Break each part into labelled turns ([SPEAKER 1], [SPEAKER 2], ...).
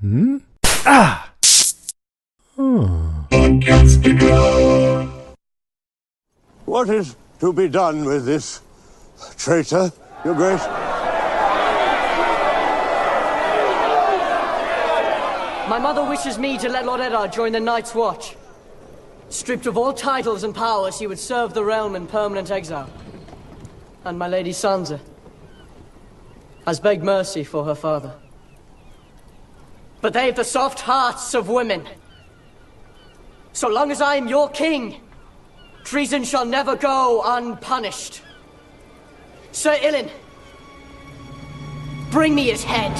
[SPEAKER 1] Hmm? Ah! Oh.
[SPEAKER 2] What is to be done with this traitor, Your Grace?
[SPEAKER 3] My mother wishes me to let Lord Eddard join the Night's Watch. Stripped of all titles and powers, he would serve the realm in permanent exile. And my lady Sansa has begged mercy for her father. But they've the soft hearts of women. So long as I am your king, treason shall never go unpunished. Sir Ilyn, bring me his head.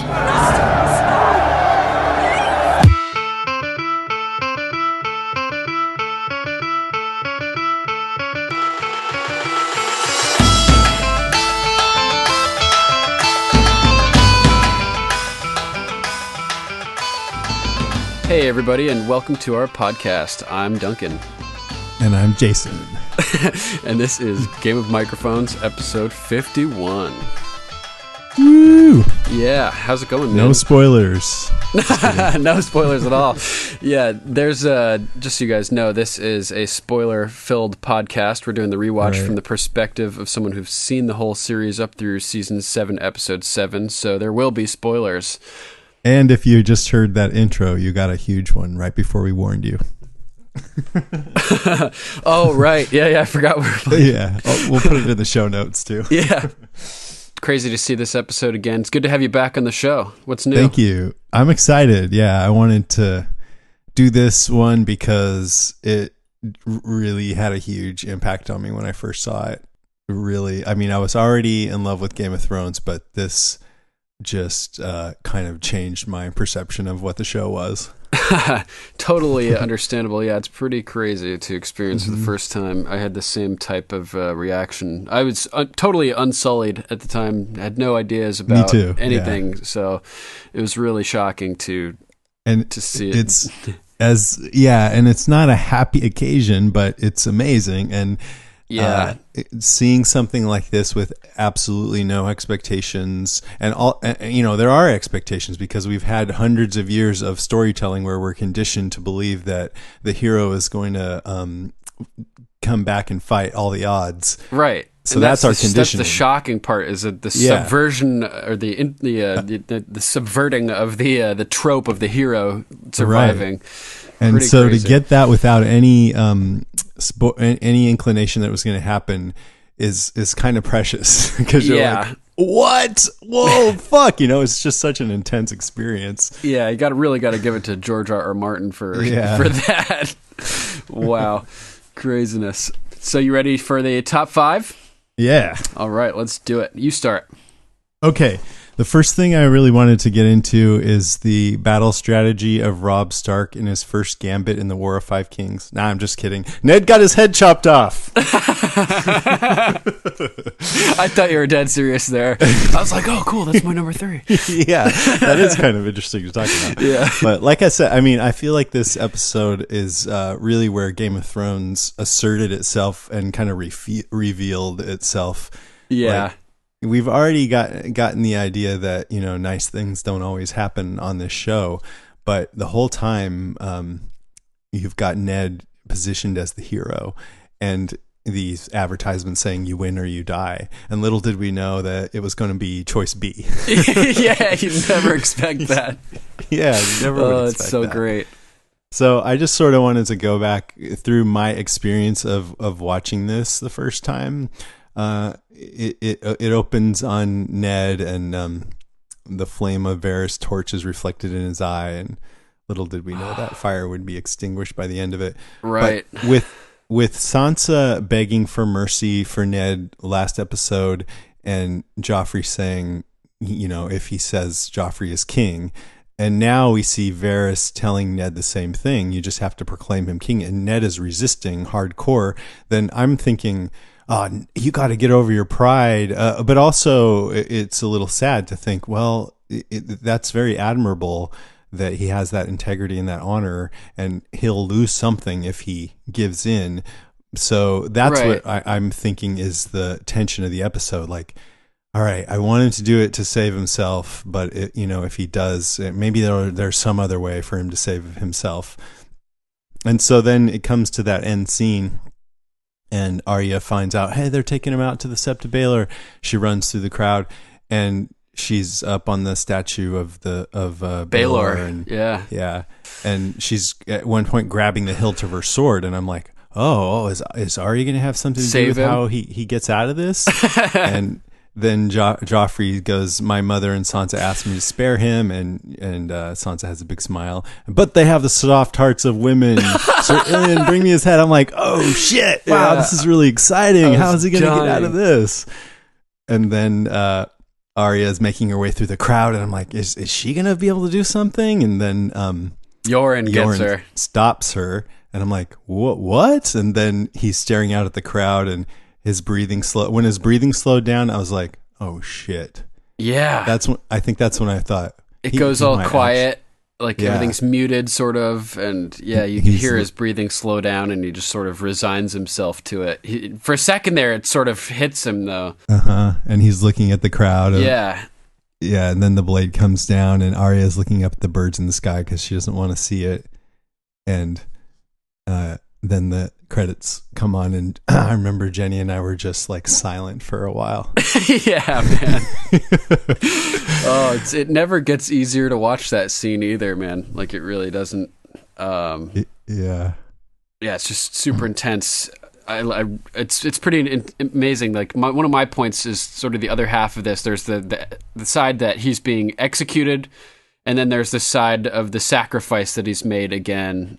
[SPEAKER 4] Hey everybody, and welcome to our podcast. I'm Duncan.
[SPEAKER 1] And I'm Jason.
[SPEAKER 4] And this is Game of Microphones, episode 51.
[SPEAKER 1] Woo!
[SPEAKER 4] Yeah, how's it going, man?
[SPEAKER 1] No spoilers.
[SPEAKER 4] No spoilers at all. Yeah, there's, just so you guys know, this is a spoiler-filled podcast. We're doing the rewatch from the perspective of someone who's seen the whole series up through season 7, episode 7, so there will be spoilers.
[SPEAKER 1] And if you just heard that intro, you got a huge one right before we warned you.
[SPEAKER 4] Oh, right. Yeah, I forgot.
[SPEAKER 1] Yeah, we'll put it in the show notes, too.
[SPEAKER 4] Yeah. Crazy to see this episode again. It's good to have you back on the show. What's new?
[SPEAKER 1] Thank you. I'm excited. Yeah, I wanted to do this one because it really had a huge impact on me when I first saw it. Really, I mean, I was already in love with Game of Thrones, but this just kind of changed my perception of what the show was.
[SPEAKER 4] Totally understandable. Yeah, it's pretty crazy to experience for the first time. I had the same type of reaction. I was totally unsullied at the time. I had no ideas about anything, so it was really shocking to see it.
[SPEAKER 1] It's and it's not a happy occasion, but it's amazing. And seeing something like this with absolutely no expectations, and all, there are expectations because we've had hundreds of years of storytelling where we're conditioned to believe that the hero is going to come back and fight all the odds.
[SPEAKER 4] Right.
[SPEAKER 1] So that's our conditioning. That's
[SPEAKER 4] the shocking part, is that the subversion or the subverting of the trope of the hero surviving. Right.
[SPEAKER 1] And
[SPEAKER 4] pretty
[SPEAKER 1] so
[SPEAKER 4] crazy.
[SPEAKER 1] To get that without any inclination that it was going to happen is kind of precious, because you're like, what? Whoa, fuck! It's just such an intense experience.
[SPEAKER 4] Yeah, you really got to give it to George R. Martin for that. Wow, craziness. So you ready for the top 5?
[SPEAKER 1] Yeah.
[SPEAKER 4] All right, let's do it. You start.
[SPEAKER 1] Okay. The first thing I really wanted to get into is the battle strategy of Robb Stark in his first gambit in the War of Five Kings. Nah, I'm just kidding. Ned got his head chopped off.
[SPEAKER 4] I thought you were dead serious there. I was like, oh, cool, that's my number 3.
[SPEAKER 1] Yeah, that is kind of interesting to talk about.
[SPEAKER 4] Yeah.
[SPEAKER 1] But like I said, I feel like this episode is really where Game of Thrones asserted itself and kind of revealed itself.
[SPEAKER 4] Yeah.
[SPEAKER 1] We've already gotten the idea that, nice things don't always happen on this show, but the whole time you've got Ned positioned as the hero and these advertisements saying you win or you die. And little did we know that it was going to be choice B.
[SPEAKER 4] Yeah, you never expect that.
[SPEAKER 1] Yeah, you never would expect
[SPEAKER 4] it's so
[SPEAKER 1] that.
[SPEAKER 4] Great.
[SPEAKER 1] So I just sort of wanted to go back through my experience of watching this the first time. It opens on Ned, and the flame of Varys' torch is reflected in his eye, and little did we know that fire would be extinguished by the end of it.
[SPEAKER 4] Right.
[SPEAKER 1] But with Sansa begging for mercy for Ned last episode, and Joffrey saying, if he says Joffrey is king, and now we see Varys telling Ned the same thing, you just have to proclaim him king, and Ned is resisting hardcore, then I'm thinking, you got to get over your pride. But also, it's a little sad to think, well, that's very admirable that he has that integrity and that honor, and he'll lose something if he gives in. So that's what I'm thinking is the tension of the episode. Like, all right, I want him to do it to save himself, but if he does, maybe there's some other way for him to save himself. And so then it comes to that end scene, and Arya finds out, hey, they're taking him out to the Sept of Baelor. She runs through the crowd, and she's up on the statue of Baelor, and yeah, and she's at one point grabbing the hilt of her sword, and I'm like, oh, is Arya going to have something to do with how he gets out of this? And then Joffrey goes, my mother and Sansa asked me to spare him, and Sansa has a big smile. But they have the soft hearts of women. Sir Ilyn, bring me his head. I'm like, oh shit! Wow, this is really exciting. How is he going to get out of this? And then Arya is making her way through the crowd, and I'm like, is she going to be able to do something? And then
[SPEAKER 4] Yoren gets her,
[SPEAKER 1] stops her, and I'm like, what? And then he's staring out at the crowd, and his breathing when his breathing slowed down, I was like, oh shit.
[SPEAKER 4] Yeah.
[SPEAKER 1] I think that's when I thought
[SPEAKER 4] it goes all quiet, everything's muted sort of, and you can hear his breathing slow down, and he just sort of resigns himself to it. For a second there, it sort of hits him though.
[SPEAKER 1] And he's looking at the crowd. Yeah, and then the blade comes down, and Arya's looking up at the birds in the sky because she doesn't want to see it. And then the credits come on, and I remember Jenny and I were just like silent for a while.
[SPEAKER 4] Yeah, man. It never gets easier to watch that scene either, man. Like, it really doesn't.
[SPEAKER 1] Yeah,
[SPEAKER 4] it's just super intense. It's pretty amazing. Like, one of my points is sort of the other half of this. There's the side that he's being executed, and then there's the side of the sacrifice that he's made again,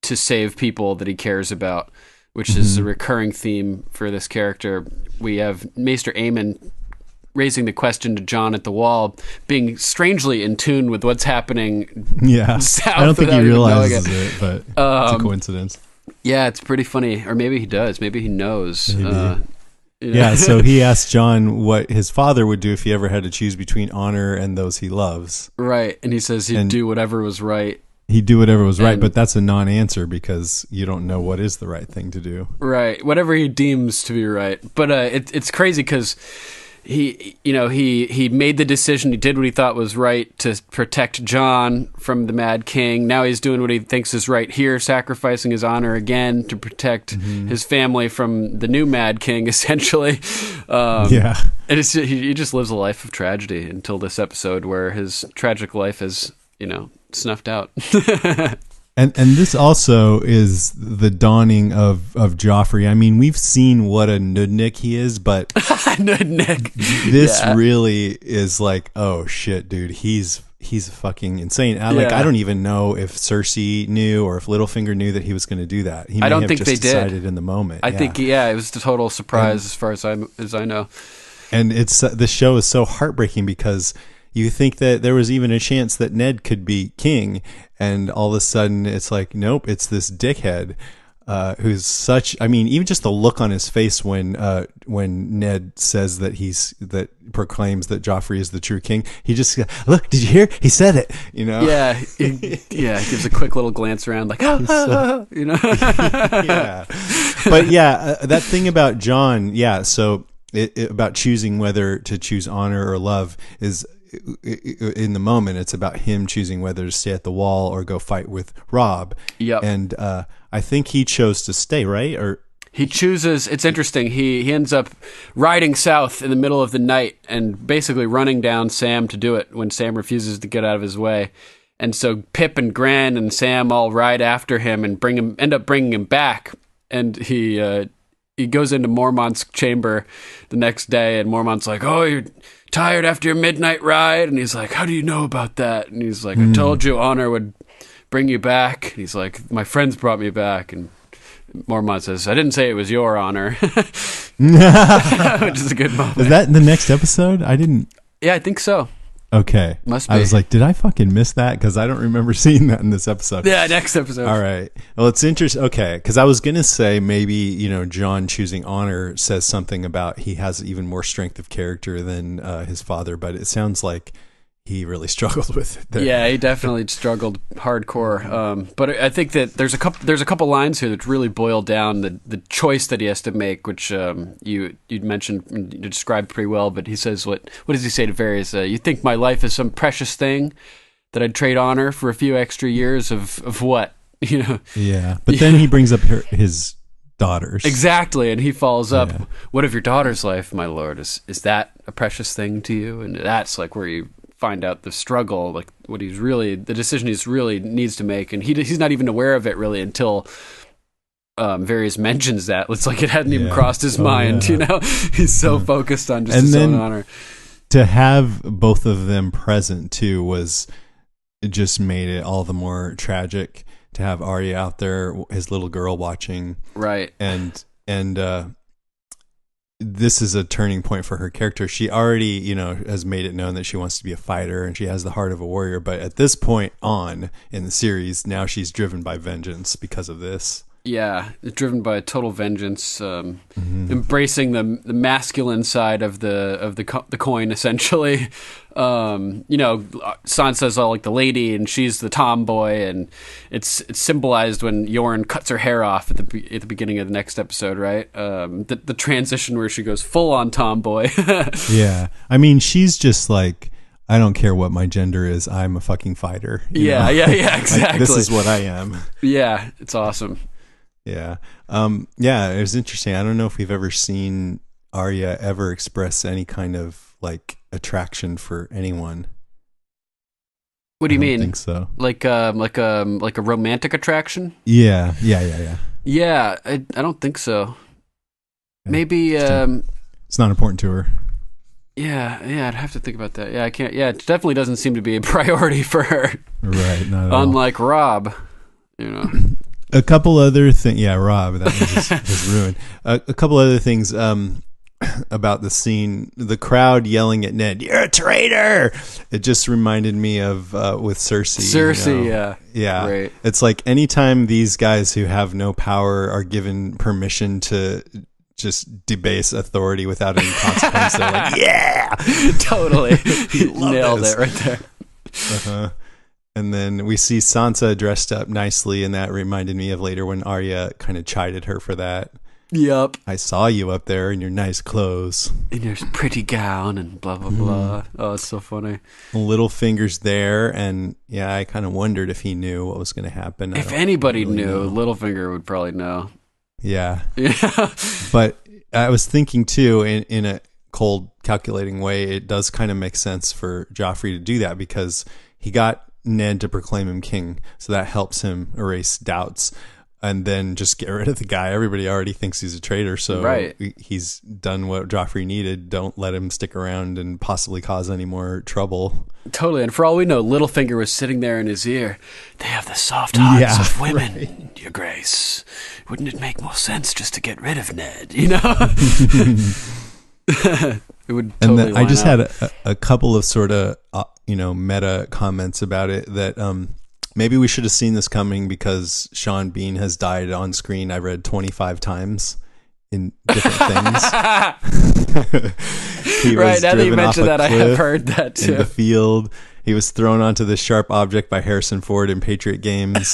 [SPEAKER 4] to save people that he cares about, which is a recurring theme for this character. We have Maester Aemon raising the question to Jon at the Wall, being strangely in tune with what's happening.
[SPEAKER 1] Yeah,
[SPEAKER 4] south
[SPEAKER 1] I don't think he realizes it, but it's a coincidence.
[SPEAKER 4] Yeah, it's pretty funny. Or maybe he does. Maybe he knows.
[SPEAKER 1] Yeah, so he asked Jon what his father would do if he ever had to choose between honor and those he loves.
[SPEAKER 4] Right, and he says he'd do whatever was right.
[SPEAKER 1] He'd do whatever was right, but that's a non-answer because you don't know what is the right thing to do.
[SPEAKER 4] Right, whatever he deems to be right. But it's crazy because he made the decision. He did what he thought was right to protect Jon from the Mad King. Now he's doing what he thinks is right here, sacrificing his honor again to protect his family from the new Mad King, essentially. And he just lives a life of tragedy until this episode where his tragic life is, snuffed out.
[SPEAKER 1] And this also is the dawning of Joffrey. I mean, we've seen what a nudnik he is, but
[SPEAKER 4] nudnik.
[SPEAKER 1] This really is like, oh shit, dude, he's fucking insane. I don't even know if Cersei knew or if Littlefinger knew that he was going to do that.
[SPEAKER 4] I don't think they
[SPEAKER 1] decided in the moment.
[SPEAKER 4] I think it was a total surprise as far as I know.
[SPEAKER 1] And the show is so heartbreaking because you think that there was even a chance that Ned could be king, and all of a sudden it's like, nope, it's this dickhead who's such. I mean, even just the look on his face when Ned says that proclaims that Joffrey is the true king. He just look. Did you hear? He said it.
[SPEAKER 4] Yeah, he gives a quick little glance around, like,
[SPEAKER 1] Yeah, but that thing about Jon. Yeah, so about choosing whether to choose honor or love is. In the moment, it's about him choosing whether to stay at the Wall or go fight with Robb.
[SPEAKER 4] Yep.
[SPEAKER 1] And I think he chose to stay, right? Or
[SPEAKER 4] he chooses. It's interesting. He ends up riding south in the middle of the night and basically running down Sam to do it when Sam refuses to get out of his way. And so Pip and Gran and Sam all ride after him and end up bringing him back. And he goes into Mormont's chamber the next day, and Mormont's like, "Oh, you're tired after your midnight ride?" And he's like, "How do you know about that?" And he's like, "I told you honor would bring you back." And he's like, "My friends brought me back." And Mormont says, "I didn't say it was your honor," which is a good moment.
[SPEAKER 1] Is that in the next episode? I didn't.
[SPEAKER 4] Yeah, I think so.
[SPEAKER 1] Okay.
[SPEAKER 4] Must be.
[SPEAKER 1] I was like, did I fucking miss that? Because I don't remember seeing that in this episode.
[SPEAKER 4] Yeah, next episode.
[SPEAKER 1] All right. Well, it's interesting. Okay. Because I was going to say maybe, Jon choosing honor says something about he has even more strength of character than his father. But it sounds like, he really struggled with it there.
[SPEAKER 4] Yeah, he definitely struggled hardcore. But I think that there's a couple lines here that really boil down the choice that he has to make, which you mentioned, you described pretty well. But he says, what does he say to Varys? You think my life is some precious thing that I'd trade honor for a few extra years of what?
[SPEAKER 1] Yeah, but then he brings up his daughters.
[SPEAKER 4] Exactly, and he follows up, what of your daughter's life, my lord? Is that a precious thing to you? And that's like where you find out the struggle, like the decision he's really needs to make, and he's not even aware of it really until Varys mentions that. It's like it hadn't even crossed his mind. He's so focused on just his own honor.
[SPEAKER 1] To have both of them present too it just made it all the more tragic to have Arya out there, his little girl watching,
[SPEAKER 4] right?
[SPEAKER 1] And this is a turning point for her character. She already, has made it known that she wants to be a fighter and she has the heart of a warrior. But at this point on in the series, now she's driven by vengeance because of this.
[SPEAKER 4] Yeah, driven by total vengeance, embracing the masculine side of the coin, essentially. Sansa's all like the lady, and she's the tomboy, and it's symbolized when Yoren cuts her hair off at the beginning of the next episode, right? The transition where she goes full on tomboy.
[SPEAKER 1] Yeah, I mean, she's just like, I don't care what my gender is, I'm a fucking fighter.
[SPEAKER 4] Yeah, exactly.
[SPEAKER 1] Like, this is what I am.
[SPEAKER 4] Yeah, it's awesome.
[SPEAKER 1] Yeah. It was interesting. I don't know if we've ever seen Arya ever express any kind of like attraction for anyone.
[SPEAKER 4] What do you mean?
[SPEAKER 1] I think so.
[SPEAKER 4] Like a romantic attraction?
[SPEAKER 1] Yeah.
[SPEAKER 4] Yeah, I don't think so.
[SPEAKER 1] Yeah.
[SPEAKER 4] Maybe
[SPEAKER 1] it's not important to her.
[SPEAKER 4] Yeah, I'd have to think about that. Yeah, I can't. Yeah, it definitely doesn't seem to be a priority for her.
[SPEAKER 1] Right, not at all.
[SPEAKER 4] Unlike Robb,
[SPEAKER 1] A couple other things. Yeah, Robb, that was his ruin. A couple other things about the scene. The crowd yelling at Ned, "You're a traitor!" It just reminded me of with Cersei.
[SPEAKER 4] Cersei,
[SPEAKER 1] yeah.
[SPEAKER 4] Right.
[SPEAKER 1] It's like anytime these guys who have no power are given permission to just debase authority without any consequence, they're like, "Yeah,
[SPEAKER 4] totally." Nailed it right there.
[SPEAKER 1] Uh-huh. And then we see Sansa dressed up nicely, and that reminded me of later when Arya kind of chided her for that.
[SPEAKER 4] Yep.
[SPEAKER 1] I saw you up there in your nice clothes.
[SPEAKER 4] In your pretty gown and blah, blah, blah. Oh, it's so funny.
[SPEAKER 1] Littlefinger's there, and yeah, I kind of wondered if he knew what was going to happen.
[SPEAKER 4] If anybody knew, Littlefinger would probably know.
[SPEAKER 1] Yeah. But I was thinking, too, in a cold, calculating way, it does kind of make sense for Joffrey to do that because he got Ned to proclaim him king, so that helps him erase doubts and then just get rid of the guy. Everybody already thinks he's a traitor, so he's done what Joffrey needed. Don't let him stick around and possibly cause any more trouble.
[SPEAKER 4] Totally. And for all we know, Littlefinger was sitting there in his ear. They have the soft hearts of women, Your Grace. Wouldn't it make more sense just to get rid of Ned, It would totally.
[SPEAKER 1] And then I just
[SPEAKER 4] up.
[SPEAKER 1] had a couple of sort of meta comments about it that maybe we should have seen this coming because Sean Bean has died on screen. I read 25 times in different things.
[SPEAKER 4] Right, now that you mentioned that, I have heard that too.
[SPEAKER 1] In the field, he was thrown onto this sharp object by Harrison Ford in Patriot Games.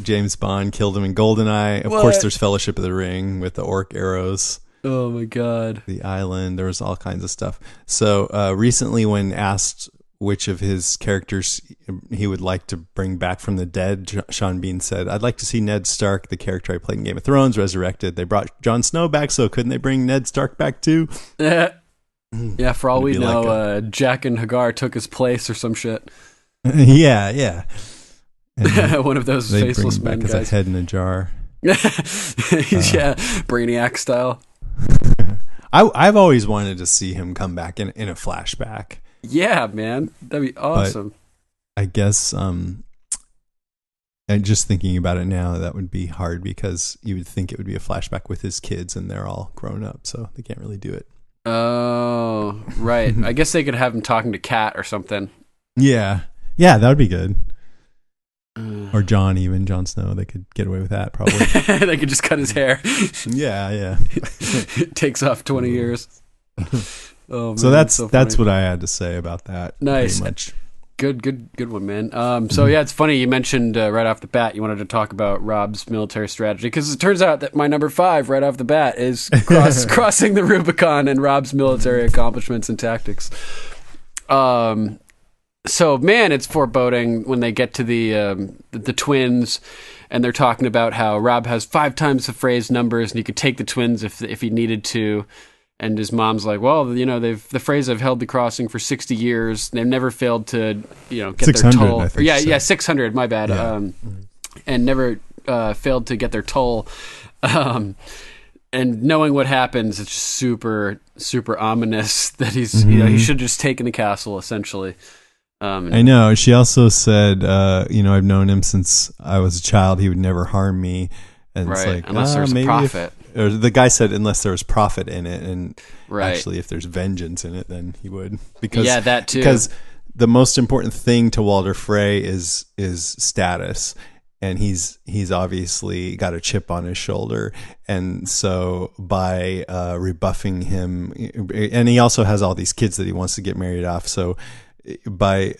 [SPEAKER 1] James Bond killed him in GoldenEye. Of course, there's Fellowship of the Ring with the orc arrows.
[SPEAKER 4] Oh my God.
[SPEAKER 1] The island, there was all kinds of stuff. So recently when asked which of his characters he would like to bring back from the dead, Sean Bean said, "I'd like to see Ned Stark, the character I played in Game of Thrones, resurrected. They brought Jon Snow back, so couldn't they bring Ned Stark back too?"
[SPEAKER 4] Yeah, for all we know, Jack and Hagar took his place or some shit.
[SPEAKER 1] Yeah.
[SPEAKER 4] One of those faceless men guys.
[SPEAKER 1] His head in a jar.
[SPEAKER 4] Yeah, Brainiac style.
[SPEAKER 1] I've always wanted to see him come back in a flashback.
[SPEAKER 4] Yeah, man, that'd be awesome.
[SPEAKER 1] But I guess, and just thinking about it now, that would be hard because you would think it would be a flashback with his kids, and they're all grown up, so they can't really do it.
[SPEAKER 4] Oh, right. I guess they could have him talking to Kat or something.
[SPEAKER 1] Yeah, that would be good. Or Jon Snow, they could get away with that probably.
[SPEAKER 4] They could just cut his hair.
[SPEAKER 1] Yeah.
[SPEAKER 4] It takes off 20 years. Oh, man,
[SPEAKER 1] So that's
[SPEAKER 4] funny.
[SPEAKER 1] what I had to say about that.
[SPEAKER 4] Nice.
[SPEAKER 1] Pretty much.
[SPEAKER 4] Good one, man. So yeah, it's funny you mentioned right off the bat you wanted to talk about Rob's military strategy, because it turns out that my number 5 right off the bat is crossing the Rubicon and Rob's military accomplishments and tactics. So man, it's foreboding when they get to the twins, and they're talking about how Rob has 5 times the phrase numbers, and he could take the twins if he needed to. And his mom's like, well, you know, the phrase have held the crossing for 60 years. They've never failed to, you know, get their toll.
[SPEAKER 1] I think so.
[SPEAKER 4] 600. My bad.
[SPEAKER 1] Yeah.
[SPEAKER 4] And never failed to get their toll. And knowing what happens, it's just super, super ominous that he's, you know, he should have just taken the castle essentially.
[SPEAKER 1] I know. She also said, you know, I've known him since I was a child. He would never harm me. And
[SPEAKER 4] right.
[SPEAKER 1] it's like,
[SPEAKER 4] Unless there's a profit.
[SPEAKER 1] Or the guy said, unless there was profit in it, and
[SPEAKER 4] right.
[SPEAKER 1] actually, if there's vengeance in it, then he would. Because
[SPEAKER 4] that too.
[SPEAKER 1] Because the most important thing to Walder Frey is status, and he's obviously got a chip on his shoulder, and so by rebuffing him, and he also has all these kids that he wants to get married off. So by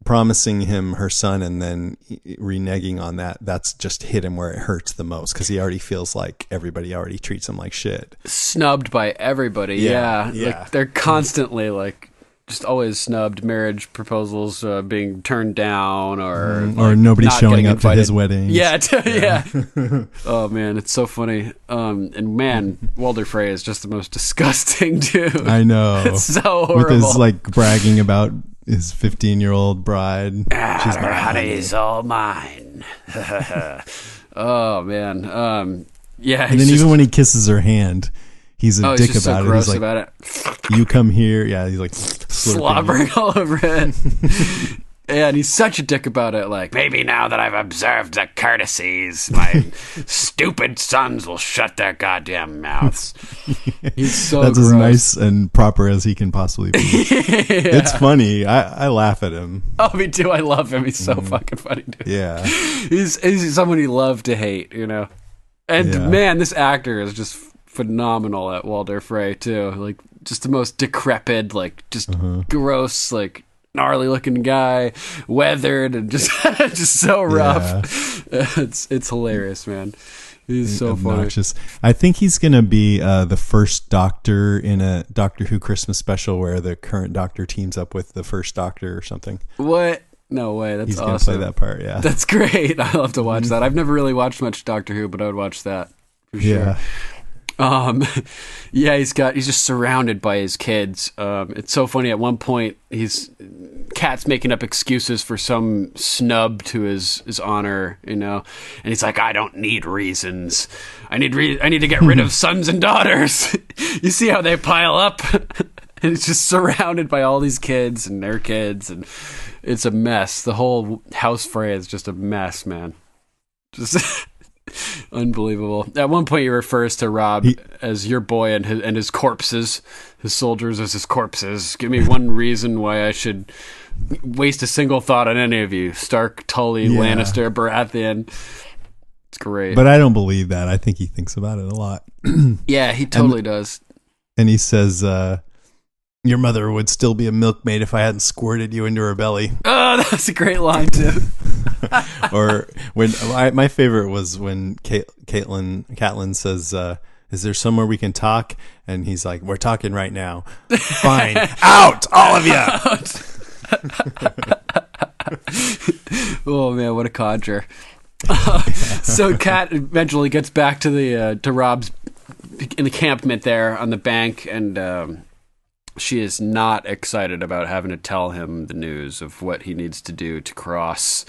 [SPEAKER 1] promising him her son and then reneging on that's just hit him where it hurts the most, because he already feels like everybody already treats him like shit,
[SPEAKER 4] snubbed by everybody. Yeah.
[SPEAKER 1] Yeah.
[SPEAKER 4] Like they're constantly like just always snubbed, marriage proposals being turned down, or
[SPEAKER 1] nobody showing up
[SPEAKER 4] invited
[SPEAKER 1] to his wedding.
[SPEAKER 4] Yeah. Oh man, it's so funny. And man, Walder Frey is just the most disgusting dude.
[SPEAKER 1] I know.
[SPEAKER 4] It's so horrible.
[SPEAKER 1] With his like bragging about his 15-year-old bride.
[SPEAKER 4] She's my honey's all mine. Oh man. Yeah.
[SPEAKER 1] And then even when he kisses her hand, he's a dick
[SPEAKER 4] he's
[SPEAKER 1] about
[SPEAKER 4] so
[SPEAKER 1] it.
[SPEAKER 4] Gross
[SPEAKER 1] he's like,
[SPEAKER 4] about it.
[SPEAKER 1] You come here. Yeah, he's like
[SPEAKER 4] slobbering all over it. And he's such a dick about it. Like, maybe now that I've observed the courtesies, my stupid sons will shut their goddamn mouths. He's so
[SPEAKER 1] That's
[SPEAKER 4] gross.
[SPEAKER 1] as nice and proper as he can possibly be. It's funny. I laugh at him.
[SPEAKER 4] Oh, me too. I love him. He's so fucking funny, dude.
[SPEAKER 1] Yeah.
[SPEAKER 4] He's someone you love to hate, you know? And man, this actor is just phenomenal at Walder Frey too. Like, just the most decrepit, like, just gross, like, gnarly looking guy, weathered, and just so rough. It's hilarious, man. He's so
[SPEAKER 1] obnoxious.
[SPEAKER 4] funny.
[SPEAKER 1] I think he's gonna be the first Doctor in a Doctor Who Christmas special where the current Doctor teams up with the first Doctor or something.
[SPEAKER 4] What? No way. That's
[SPEAKER 1] he's
[SPEAKER 4] awesome.
[SPEAKER 1] He's gonna play that part. Yeah,
[SPEAKER 4] that's great. I love to watch that. I've never really watched much Doctor Who, but I would watch that for sure.
[SPEAKER 1] Yeah.
[SPEAKER 4] Yeah, he's just surrounded by his kids. It's so funny. At one point, Cat's making up excuses for some snub to his honor, you know, and he's like, "I don't need reasons. I need to get rid of sons and daughters." You see how they pile up, and it's just surrounded by all these kids and their kids, and it's a mess. The whole house Frey is just a mess, man. Just. Unbelievable. At one point, he refers to Rob as your boy and his corpses, his soldiers as his corpses. Give me one reason why I should waste a single thought on any of you. Stark, Tully, Lannister, Baratheon. It's great.
[SPEAKER 1] But I don't believe that. I think he thinks about it a lot.
[SPEAKER 4] Yeah, he totally does.
[SPEAKER 1] And he says, your mother would still be a milkmaid if I hadn't squirted you into her belly.
[SPEAKER 4] Oh, that's a great line, too.
[SPEAKER 1] Or when my favorite was when Catelyn says, is there somewhere we can talk? And he's like, we're talking right now. Fine. Out, all of you.
[SPEAKER 4] Oh man, what a conjure. So Cat eventually gets back to Rob's encampment there on the bank, and she is not excited about having to tell him the news of what he needs to do to cross.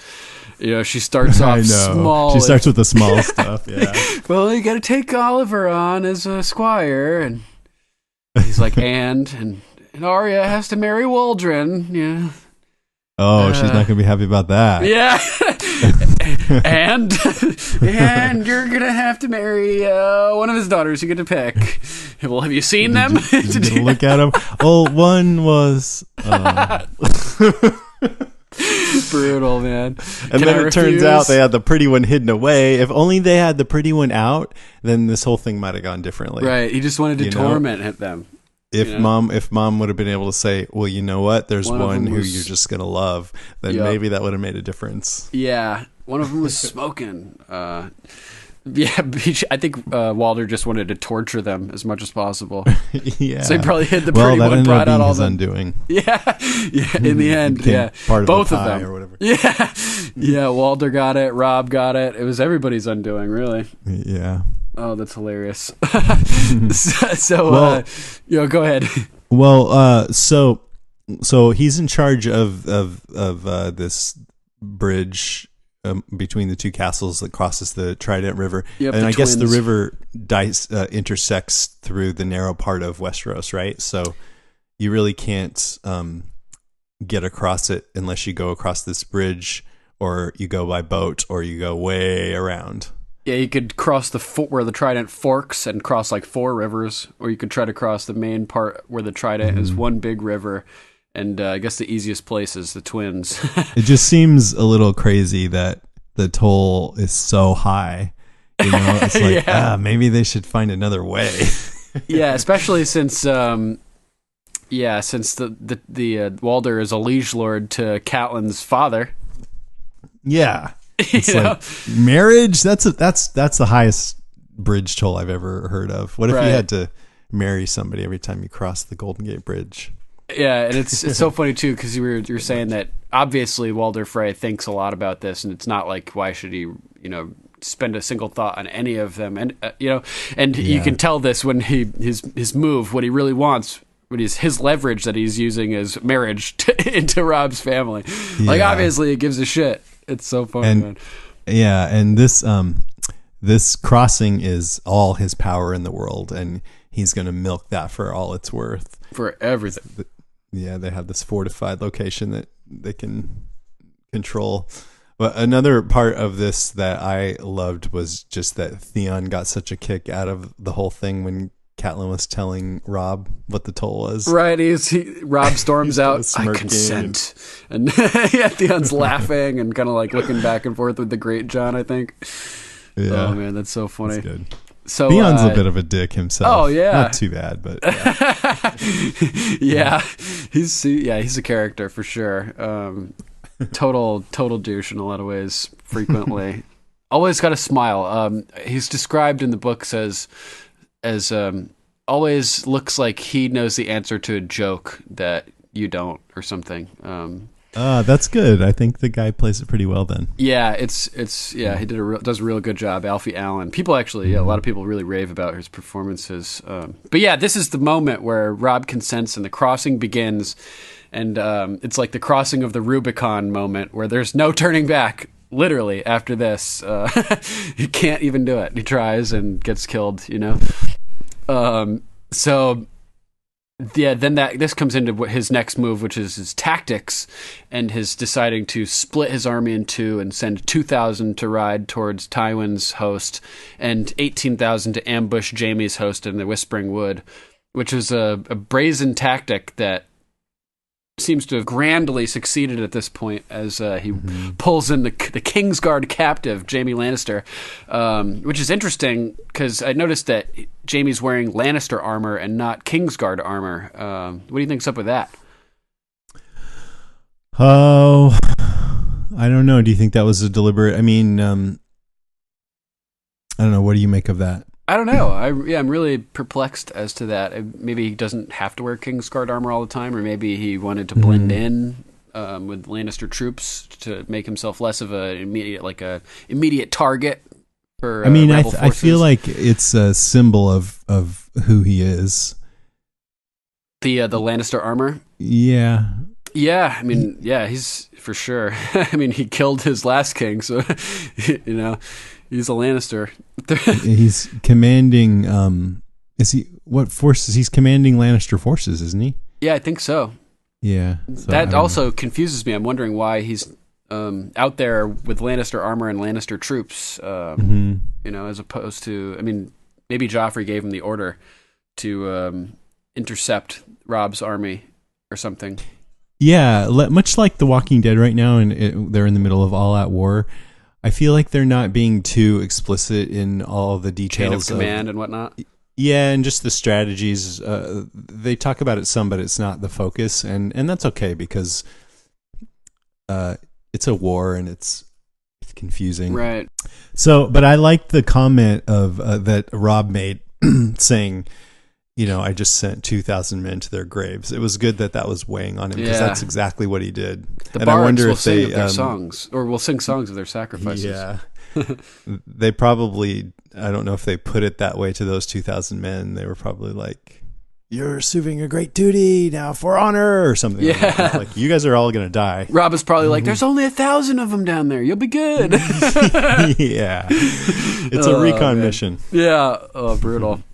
[SPEAKER 4] You know, she starts off small.
[SPEAKER 1] She starts with the small stuff, yeah.
[SPEAKER 4] Well, you got to take Oliver on as a squire, and he's like, and Arya has to marry Waldron. Yeah.
[SPEAKER 1] Oh, she's not going to be happy about that.
[SPEAKER 4] Yeah. and you're going to have to marry one of his daughters you get to pick. Well, have you seen them?
[SPEAKER 1] Did you look at them? Oh, one was...
[SPEAKER 4] Brutal, man.
[SPEAKER 1] And then it turns out they had the pretty one hidden away. If only they had the pretty one out, then this whole thing might have gone differently.
[SPEAKER 4] Right. He just wanted to torment them.
[SPEAKER 1] If mom would have been able to say, well, you know what, there's one who you're just gonna love, then maybe that would have made a difference.
[SPEAKER 4] Yeah, one of them was smoking. I think Walder just wanted to torture them as much as possible.
[SPEAKER 1] Yeah,
[SPEAKER 4] so he probably hid the pretty one, brought out all the
[SPEAKER 1] undoing.
[SPEAKER 4] Yeah. In the end,
[SPEAKER 1] part of
[SPEAKER 4] both
[SPEAKER 1] the
[SPEAKER 4] of
[SPEAKER 1] pie
[SPEAKER 4] them
[SPEAKER 1] or whatever.
[SPEAKER 4] Yeah. Walder got it. Rob got it. It was everybody's undoing, really.
[SPEAKER 1] Yeah.
[SPEAKER 4] Oh, that's hilarious. So, go ahead.
[SPEAKER 1] Well, so he's in charge of this bridge between the two castles that crosses the Trident River,
[SPEAKER 4] and
[SPEAKER 1] I guess the river intersects through the narrow part of Westeros, right? So you really can't get across it unless you go across this bridge, or you go by boat, or you go way around.
[SPEAKER 4] Yeah, you could cross where the Trident forks and cross like 4 rivers, or you could try to cross the main part where the Trident is one big river. And I guess the easiest place is the Twins.
[SPEAKER 1] It just seems a little crazy that the toll is so high. It's like, maybe they should find another way.
[SPEAKER 4] Yeah, especially since the Walder is a liege lord to Catelyn's father.
[SPEAKER 1] Yeah, it's like marriage. That's the highest bridge toll I've ever heard of. What if you had to marry somebody every time you cross the Golden Gate Bridge?
[SPEAKER 4] Yeah, and it's so funny too, because you're saying that obviously Walder Frey thinks a lot about this, and it's not like, why should he spend a single thought on any of them, and you can tell this when his move, what he really wants, what his leverage that he's using is marriage into Rob's family. Like obviously he gives a shit. It's so funny, man.
[SPEAKER 1] Yeah, and this crossing is all his power in the world, and he's going to milk that for all it's worth.
[SPEAKER 4] For everything.
[SPEAKER 1] Yeah, they have this fortified location that they can control. But another part of this that I loved was just that Theon got such a kick out of the whole thing when Catelyn was telling Rob what the toll was.
[SPEAKER 4] Right, Rob storms out, I consent. And Theon's laughing and kind of like looking back and forth with the Great John, I think. Yeah. Oh, man, that's so funny.
[SPEAKER 1] That's good.
[SPEAKER 4] So
[SPEAKER 1] Theon's a bit of a dick himself.
[SPEAKER 4] Oh yeah,
[SPEAKER 1] not too bad, but
[SPEAKER 4] yeah, he's a character for sure. Total douche in a lot of ways. Frequently, always got a smile. He's described in the books as always looks like he knows the answer to a joke that you don't, or something.
[SPEAKER 1] That's good. I think the guy plays it pretty well then.
[SPEAKER 4] Yeah, he does a real good job. Alfie Allen. People actually, a lot of people really rave about his performances. But yeah, this is the moment where Rob consents and the crossing begins, and it's like the crossing of the Rubicon moment where there's no turning back. Literally, after this, he can't even do it. He tries and gets killed. So. Yeah, then this comes into his next move, which is his tactics, and his deciding to split his army in two and send 2,000 to ride towards Tywin's host and 18,000 to ambush Jaime's host in the Whispering Wood, which is a brazen tactic that seems to have grandly succeeded at this point as he pulls in the Kingsguard captive, Jaime Lannister, which is interesting because I noticed that Jaime's wearing Lannister armor and not Kingsguard armor. What do you think's up with that?
[SPEAKER 1] Oh, I don't know. Do you think that was a deliberate? I mean, I don't know. What do you make of that?
[SPEAKER 4] I don't know. I'm really perplexed as to that. Maybe he doesn't have to wear Kingsguard armor all the time, or maybe he wanted to blend in with Lannister troops to make himself less of an immediate target for.
[SPEAKER 1] I mean, I feel like it's a symbol of who he is.
[SPEAKER 4] The Lannister armor.
[SPEAKER 1] Yeah.
[SPEAKER 4] Yeah, I mean, he's for sure. I mean, he killed his last king, so he's a Lannister.
[SPEAKER 1] He's commanding. What forces? He's commanding Lannister forces, isn't he?
[SPEAKER 4] Yeah, I think so.
[SPEAKER 1] Yeah.
[SPEAKER 4] So that also confuses me. I'm wondering why he's out there with Lannister armor and Lannister troops. As opposed to, I mean, maybe Joffrey gave him the order to intercept Rob's army or something. Yeah,
[SPEAKER 1] much like The Walking Dead right now, and they're in the middle of all-out war. I feel like they're not being too explicit in all the details.
[SPEAKER 4] Chain of command and whatnot.
[SPEAKER 1] Yeah, and just the strategies. They talk about it some, but it's not the focus, and that's okay because it's a war and it's confusing.
[SPEAKER 4] Right.
[SPEAKER 1] So, but I liked the comment of that Rob made saying, I just sent 2,000 men to their graves. It was good that was weighing on him because that's exactly what he did.
[SPEAKER 4] The bards will sing their songs, or will sing songs of their sacrifices.
[SPEAKER 1] Yeah. They probably, I don't know if they put it that way to those 2,000 men. They were probably like, "You're serving a great duty now for honor," or something.
[SPEAKER 4] Yeah.
[SPEAKER 1] Like you guys are all going to die.
[SPEAKER 4] Rob is probably like, "There's only 1,000 of them down there. You'll be good."
[SPEAKER 1] Yeah. It's a recon mission.
[SPEAKER 4] Yeah. Oh, brutal.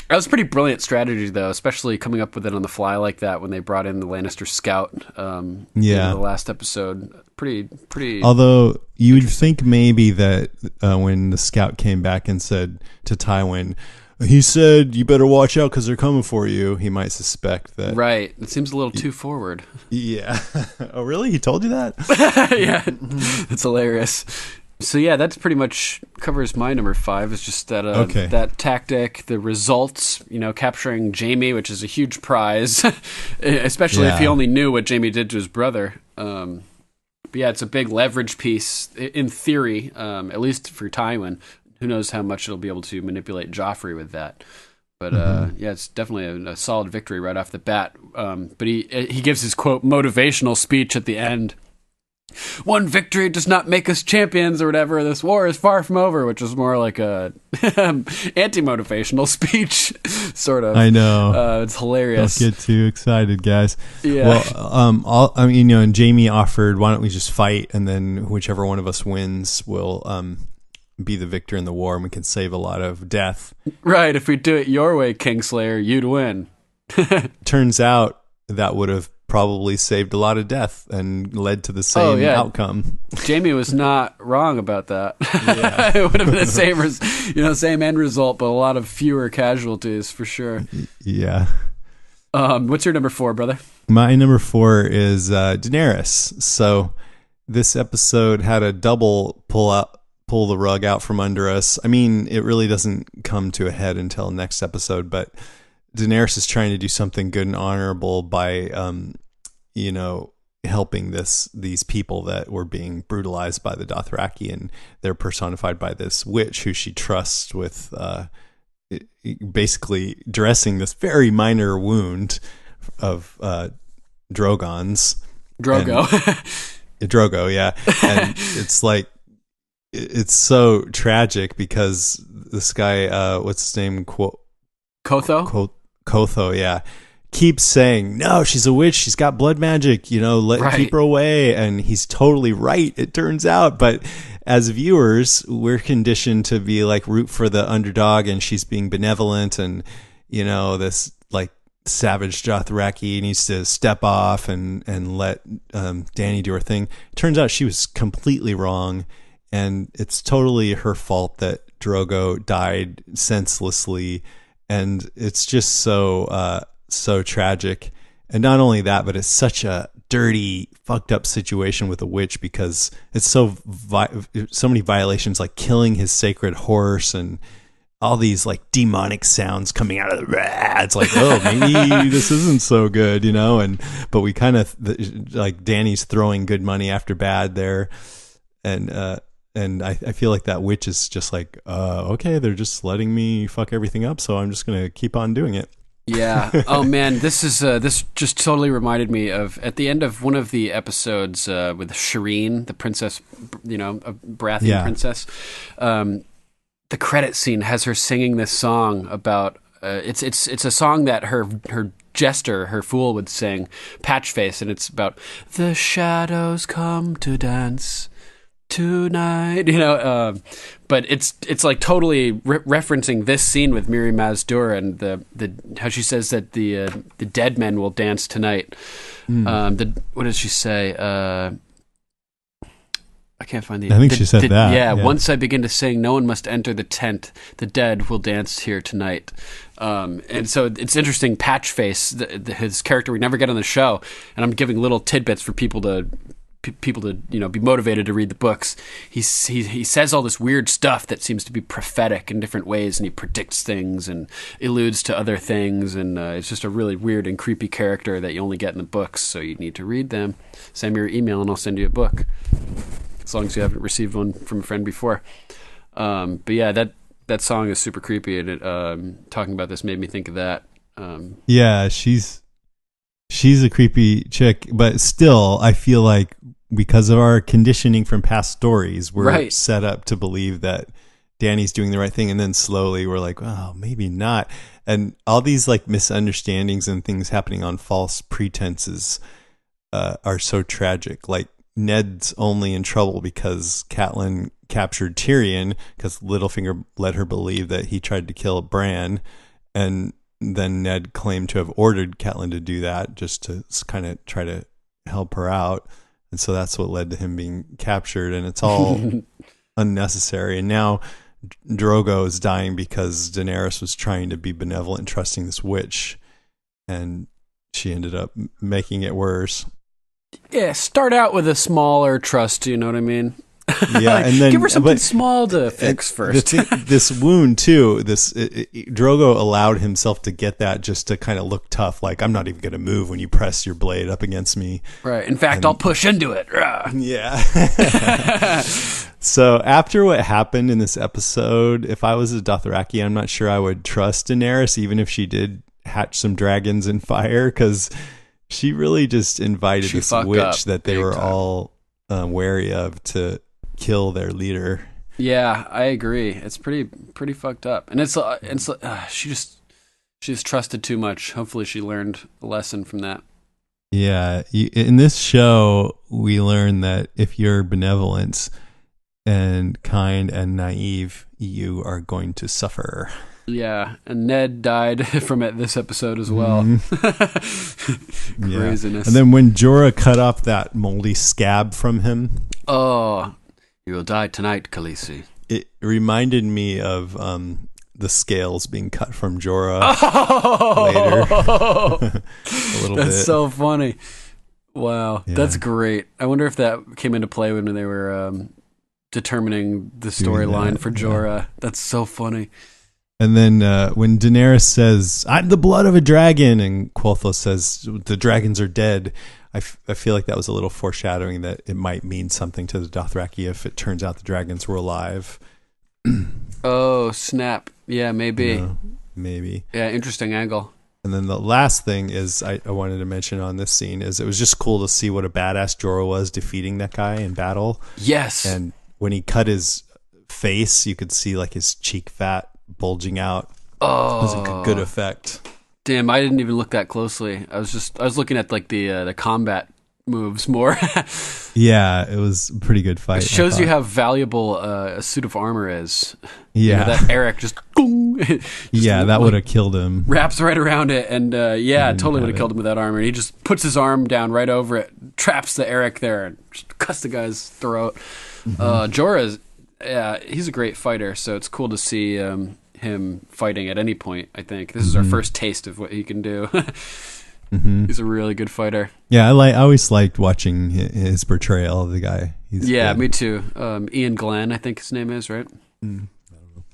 [SPEAKER 4] That was pretty brilliant strategy, though, especially coming up with it on the fly like that when they brought in the Lannister scout in the last episode. Pretty.
[SPEAKER 1] Although you would think maybe that when the scout came back and said to Tywin, he said, "You better watch out because they're coming for you," he might suspect that.
[SPEAKER 4] Right. It seems a little too forward.
[SPEAKER 1] Yeah. Oh, really? He told you that?
[SPEAKER 4] Yeah. It's hilarious. So yeah, that's pretty much covers my number 5. It's just that that tactic, the results, capturing Jaime, which is a huge prize, especially if he only knew what Jaime did to his brother. But yeah, it's a big leverage piece in theory, at least for Tywin. Who knows how much it'll be able to manipulate Joffrey with that. But yeah, it's definitely a solid victory right off the bat. But he gives his quote motivational speech at the end. "One victory does not make us champions," or whatever. "This war is far from over," which is more like a anti-motivational speech, sort of.
[SPEAKER 1] I know.
[SPEAKER 4] It's hilarious.
[SPEAKER 1] Don't get too excited, guys.
[SPEAKER 4] Yeah.
[SPEAKER 1] Well, and Jaime offered, "Why don't we just fight, and then whichever one of us wins will be the victor in the war, and we can save a lot of death."
[SPEAKER 4] Right. If we do it your way, Kingslayer, you'd win.
[SPEAKER 1] Turns out that would have probably saved a lot of death and led to the same outcome.
[SPEAKER 4] Jaime was not wrong about that.
[SPEAKER 1] Yeah.
[SPEAKER 4] It would have been the same, same end result, but a lot of fewer casualties for sure.
[SPEAKER 1] Yeah.
[SPEAKER 4] What's your number 4, brother?
[SPEAKER 1] My number 4 is Daenerys. So this episode had a double pull the rug out from under us. I mean, it really doesn't come to a head until next episode, but Daenerys is trying to do something good and honorable by, helping these people that were being brutalized by the Dothraki, and they're personified by this witch who she trusts with, basically dressing this very minor wound of Drogon's.
[SPEAKER 4] Drogo.
[SPEAKER 1] Drogo, yeah. And it's like, it's so tragic because this guy, what's his name?
[SPEAKER 4] Kotho?
[SPEAKER 1] Kotho, yeah, keeps saying, "No, she's a witch. She's got blood magic. Keep her away." And he's totally right, it turns out. But as viewers, we're conditioned to be like root for the underdog, and she's being benevolent, and this like savage Dothraki needs to step off and let Dany do her thing. Turns out she was completely wrong, and it's totally her fault that Drogo died senselessly. And it's just so tragic. And not only that, but it's such a dirty, fucked up situation with a witch because it's so many violations, like killing his sacred horse and all these like demonic sounds coming out of the it's like, oh, maybe this isn't so good, but we kind of like Dany's throwing good money after bad there. And I feel like that witch is just like, okay, they're just letting me fuck everything up, so I'm just going to keep on doing it.
[SPEAKER 4] Yeah. Oh, man, this just totally reminded me of, at the end of one of the episodes with Shireen, the princess, a Baratheon princess, the credit scene has her singing this song about, it's a song that her jester, her fool would sing, Patchface, and it's about, "The shadows come to dance tonight," but it's like totally referencing this scene with Miri Maz-Dur and the how she says that the dead men will dance tonight. What does she say? I can't find the.
[SPEAKER 1] I think she said that.
[SPEAKER 4] Yeah, once I begin to sing, no one must enter the tent. The dead will dance here tonight. And so it's interesting. Patchface, his character we never get on the show, and I'm giving little tidbits for people to people to be motivated to read the books. He says all this weird stuff that seems to be prophetic in different ways, and he predicts things and alludes to other things, and it's just a really weird and creepy character that you only get in the books, so you need to read them. Send me your email and I'll send you a book, as long as you haven't received one from a friend before. But yeah, that song is super creepy, and it, talking about this made me think of that.
[SPEAKER 1] Yeah, she's a creepy chick, but still, I feel like because of our conditioning from past stories, we're set up to believe that Danny's doing the right thing, and then slowly we're like, oh, maybe not. And all these like misunderstandings and things happening on false pretenses are so tragic. Like Ned's only in trouble because Catelyn captured Tyrion because Littlefinger led her believe that he tried to kill Bran, and then Ned claimed to have ordered Catelyn to do that just to kind of try to help her out. And so that's what led to him being captured, and it's all unnecessary. And now Drogo is dying because Daenerys was trying to be benevolent and trusting this witch, and she ended up making it worse.
[SPEAKER 4] Yeah, start out with a smaller trust, you know what I mean?
[SPEAKER 1] Yeah, and then
[SPEAKER 4] give her something small to fix first.
[SPEAKER 1] This wound too. Drogo allowed himself to get that just to kind of look tough. Like, I'm not even going to move when you press your blade up against me.
[SPEAKER 4] Right. In fact, I'll push into it.
[SPEAKER 1] Yeah. So after what happened in this episode, if I was a Dothraki, I'm not sure I would trust Daenerys, even if she did hatch some dragons in fire, because she really just invited this witch that they were all wary of to kill their leader.
[SPEAKER 4] Yeah, I agree. It's pretty fucked up, and she just trusted too much. Hopefully, she learned a lesson from that.
[SPEAKER 1] Yeah, in this show, we learn that if you're benevolent and kind and naive, you are going to suffer.
[SPEAKER 4] Yeah, and Ned died from it this episode as well.
[SPEAKER 1] Mm-hmm.
[SPEAKER 4] Craziness.
[SPEAKER 1] Yeah. And then when Jorah cut off that moldy scab from him,
[SPEAKER 4] oh, you will die tonight, Khaleesi.
[SPEAKER 1] It reminded me of the scales being cut from Jorah later. A little bit.
[SPEAKER 4] That's so funny. Wow,
[SPEAKER 1] yeah. That's
[SPEAKER 4] great. I wonder if that came into play when they were determining the storyline for Jorah. Yeah. That's so funny.
[SPEAKER 1] And then when Daenerys says, "I'm the blood of a dragon," and Quothos says, "The dragons are dead," I feel like that was a little foreshadowing that it might mean something to the Dothraki if it turns out the dragons were alive.
[SPEAKER 4] Oh, snap. Yeah, maybe.
[SPEAKER 1] Maybe.
[SPEAKER 4] Yeah, interesting angle.
[SPEAKER 1] And then the last thing is I wanted to mention on this scene is it was just cool to see what a badass Jorah was defeating that guy in battle.
[SPEAKER 4] Yes.
[SPEAKER 1] And when he cut his face, you could see like his cheek fat bulging out.
[SPEAKER 4] Oh,
[SPEAKER 1] it was a good effect.
[SPEAKER 4] Damn, I didn't even look that closely. I was looking at like the combat moves more.
[SPEAKER 1] Yeah, it was a pretty good fight.
[SPEAKER 4] It shows you how valuable a suit of armor is.
[SPEAKER 1] Yeah,
[SPEAKER 4] that Eric just
[SPEAKER 1] yeah, that would have killed him.
[SPEAKER 4] Wraps right around it, and totally would have killed him with that armor. And he just puts his arm down right over it, traps the Eric there, and just cuts the guy's throat. Mm-hmm. Jorah's, he's a great fighter, so it's cool to see him fighting at any point. I think this is our first taste of what he can do. He's a really good fighter. Yeah,
[SPEAKER 1] I always liked watching his portrayal of the guy. He's good.
[SPEAKER 4] Me too. Ian Glenn, I think his name is, right?
[SPEAKER 1] I don't know.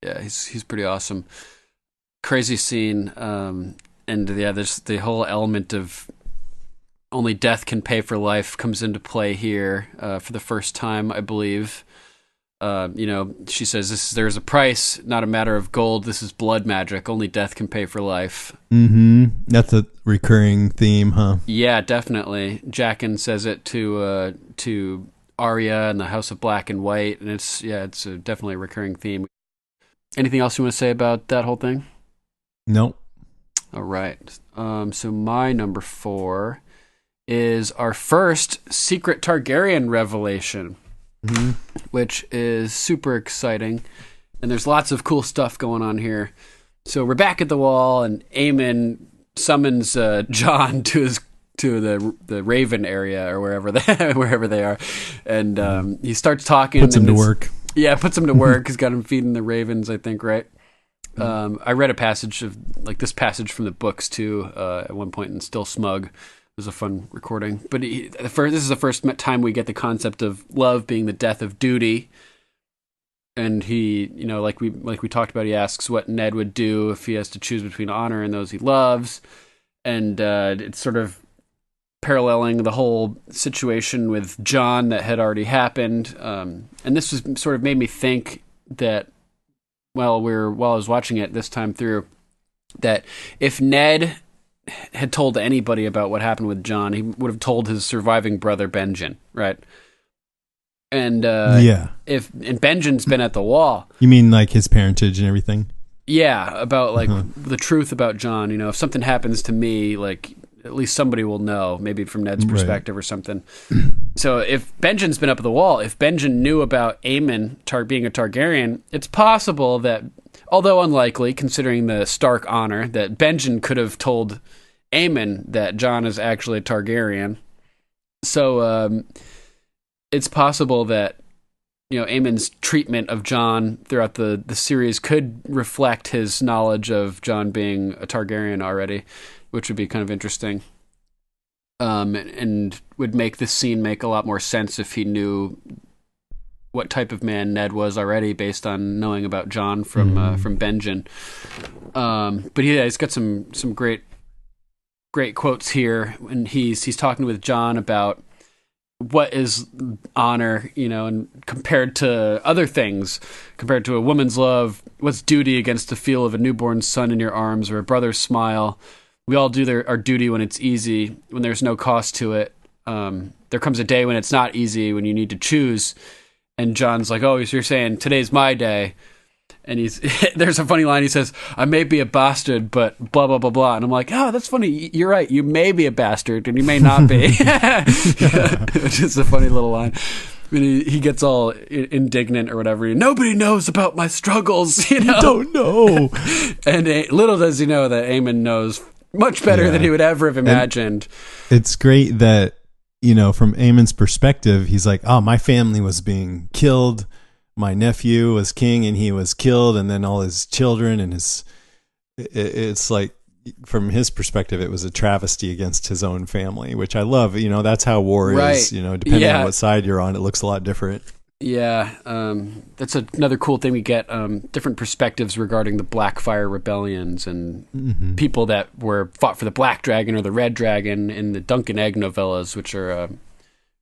[SPEAKER 4] Yeah, he's pretty awesome. Crazy scene, and there's the whole element of only death can pay for life comes into play here for the first time, I believe. She says there's a price, not a matter of gold. This is blood magic. Only death can pay for life.
[SPEAKER 1] Mm-hmm. That's a recurring theme, huh?
[SPEAKER 4] Yeah, definitely. Jaqen says it to Arya and the House of Black and White, and it's definitely a recurring theme. Anything else you want to say about that whole thing?
[SPEAKER 1] Nope.
[SPEAKER 4] All right. So my number 4 is our first secret Targaryen revelation. Mm-hmm. Which is super exciting, and there's lots of cool stuff going on here. So we're back at the Wall, and Aemon summons Jon to the Raven area or wherever they are, and he starts talking.
[SPEAKER 1] Puts him to work.
[SPEAKER 4] Yeah, puts him to work. He's got him feeding the ravens, I think, right? I read a passage of this passage from the books too at one point in Still Smug. It was a fun recording. But this is the first time we get the concept of love being the death of duty. And he, like we talked about, he asks what Ned would do if he has to choose between honor and those he loves. And it's sort of paralleling the whole situation with John that had already happened. And this was sort of made me think that while I was watching it this time through, that if Ned had told anybody about what happened with John, he would have told his surviving brother Benjen, right? And if Benjen's been at the wall.
[SPEAKER 1] You mean like his parentage and everything?
[SPEAKER 4] Yeah, about like the truth about John. If something happens to me, like at least somebody will know, maybe from Ned's perspective or something. So if Benjen's been up at the wall, if Benjen knew about Aemon being a Targaryen, it's possible that, although unlikely, considering the Stark honor, that Benjen could have told Aemon that Jon is actually a Targaryen. So it's possible that Aemon's treatment of Jon throughout the series could reflect his knowledge of Jon being a Targaryen already, which would be kind of interesting. And would make this scene make a lot more sense if he knew what type of man Ned was already, based on knowing about Jon from Benjen. But yeah, he's got some great quotes here, and he's talking with Jon about what is honor, and compared to other things, compared to a woman's love, what's duty against the feel of a newborn son in your arms or a brother's smile? We all do our duty when it's easy, when there's no cost to it. There comes a day when it's not easy, when you need to choose. And Jon's like, oh, so you're saying today's my day. And there's a funny line. He says, I may be a bastard, but blah, blah, blah, blah. And I'm like, oh, that's funny. You're right. You may be a bastard and you may not be. Which is a funny little line. I mean, he gets all indignant or whatever. Nobody knows about my struggles,
[SPEAKER 1] You don't know.
[SPEAKER 4] And little does he know that Aemon knows much better than he would ever have imagined.
[SPEAKER 1] And it's great that, from Aemon's perspective, he's like, oh, my family was being killed. My nephew was king and he was killed, and then all his children and it's like, from his perspective, it was a travesty against his own family, which I love. That's how war is, depending on what side you're on, it looks a lot different.
[SPEAKER 4] Yeah. That's another cool thing. We get different perspectives regarding the Blackfire rebellions and people that fought for the Black Dragon or the Red Dragon in the Duncan Egg novellas, which are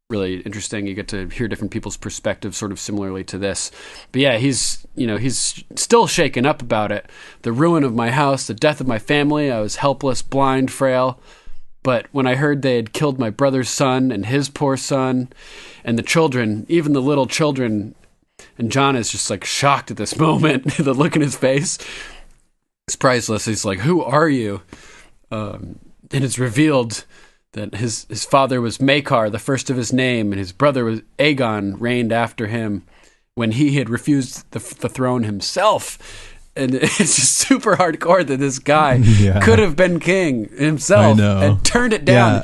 [SPEAKER 4] really interesting. You get to hear different people's perspectives, sort of similarly to this. But yeah, he's still shaken up about it. The ruin of my house, the death of my family. I was helpless, blind, frail. But when I heard they had killed my brother's son and his poor son and the children, even the little children, and Jon is just like shocked at this moment. The look in his face is priceless. He's like, who are you? And it's revealed that his father was Maekar, the first of his name, and his brother was Aegon, reigned after him when he had refused the throne himself. And it's just super hardcore that this guy could have been king himself and turned it down. Yeah.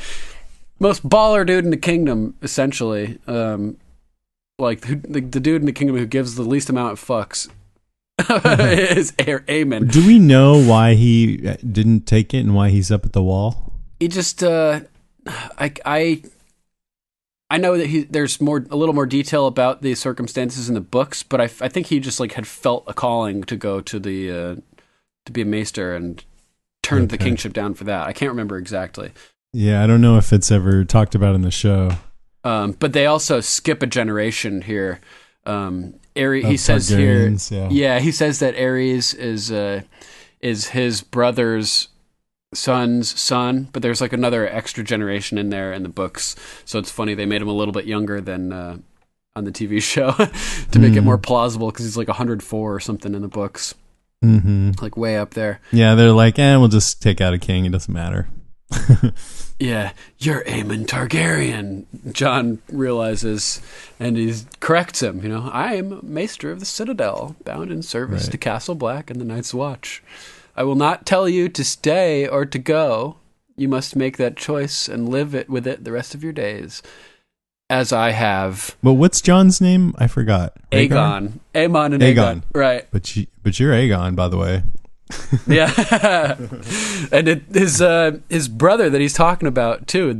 [SPEAKER 4] Most baller dude in the kingdom, essentially. Like the dude in the kingdom who gives the least amount of fucks is Aemon.
[SPEAKER 1] Do we know why he didn't take it and why he's up at the wall?
[SPEAKER 4] He just, I know that there's a little more detail about the circumstances in the books, but I think he just like had felt a calling to go to to be a maester and turned the kingship down for that. I can't remember exactly.
[SPEAKER 1] Yeah, I don't know if it's ever talked about in the show.
[SPEAKER 4] But they also skip a generation here. He says here, he says that Aerys is his brother's son's son, but there's like another extra generation in there in the books, so it's funny they made him a little bit younger than on the TV show to make it more plausible, because he's like 104 or something in the books, like way up there.
[SPEAKER 1] Yeah, they're like, we'll just take out a king, it doesn't matter.
[SPEAKER 4] Yeah, you're Aemon Targaryen, Jon realizes, and he corrects him. I am Maester of the Citadel, bound in service to Castle Black and the Night's Watch. I will not tell you to stay or to go. You must make that choice and live with it the rest of your days, as I have.
[SPEAKER 1] Well, what's Jon's name? I forgot.
[SPEAKER 4] Aegon. Aemon and Aegon. Right.
[SPEAKER 1] But you're Aegon, by the way.
[SPEAKER 4] Yeah. And his brother that he's talking about too,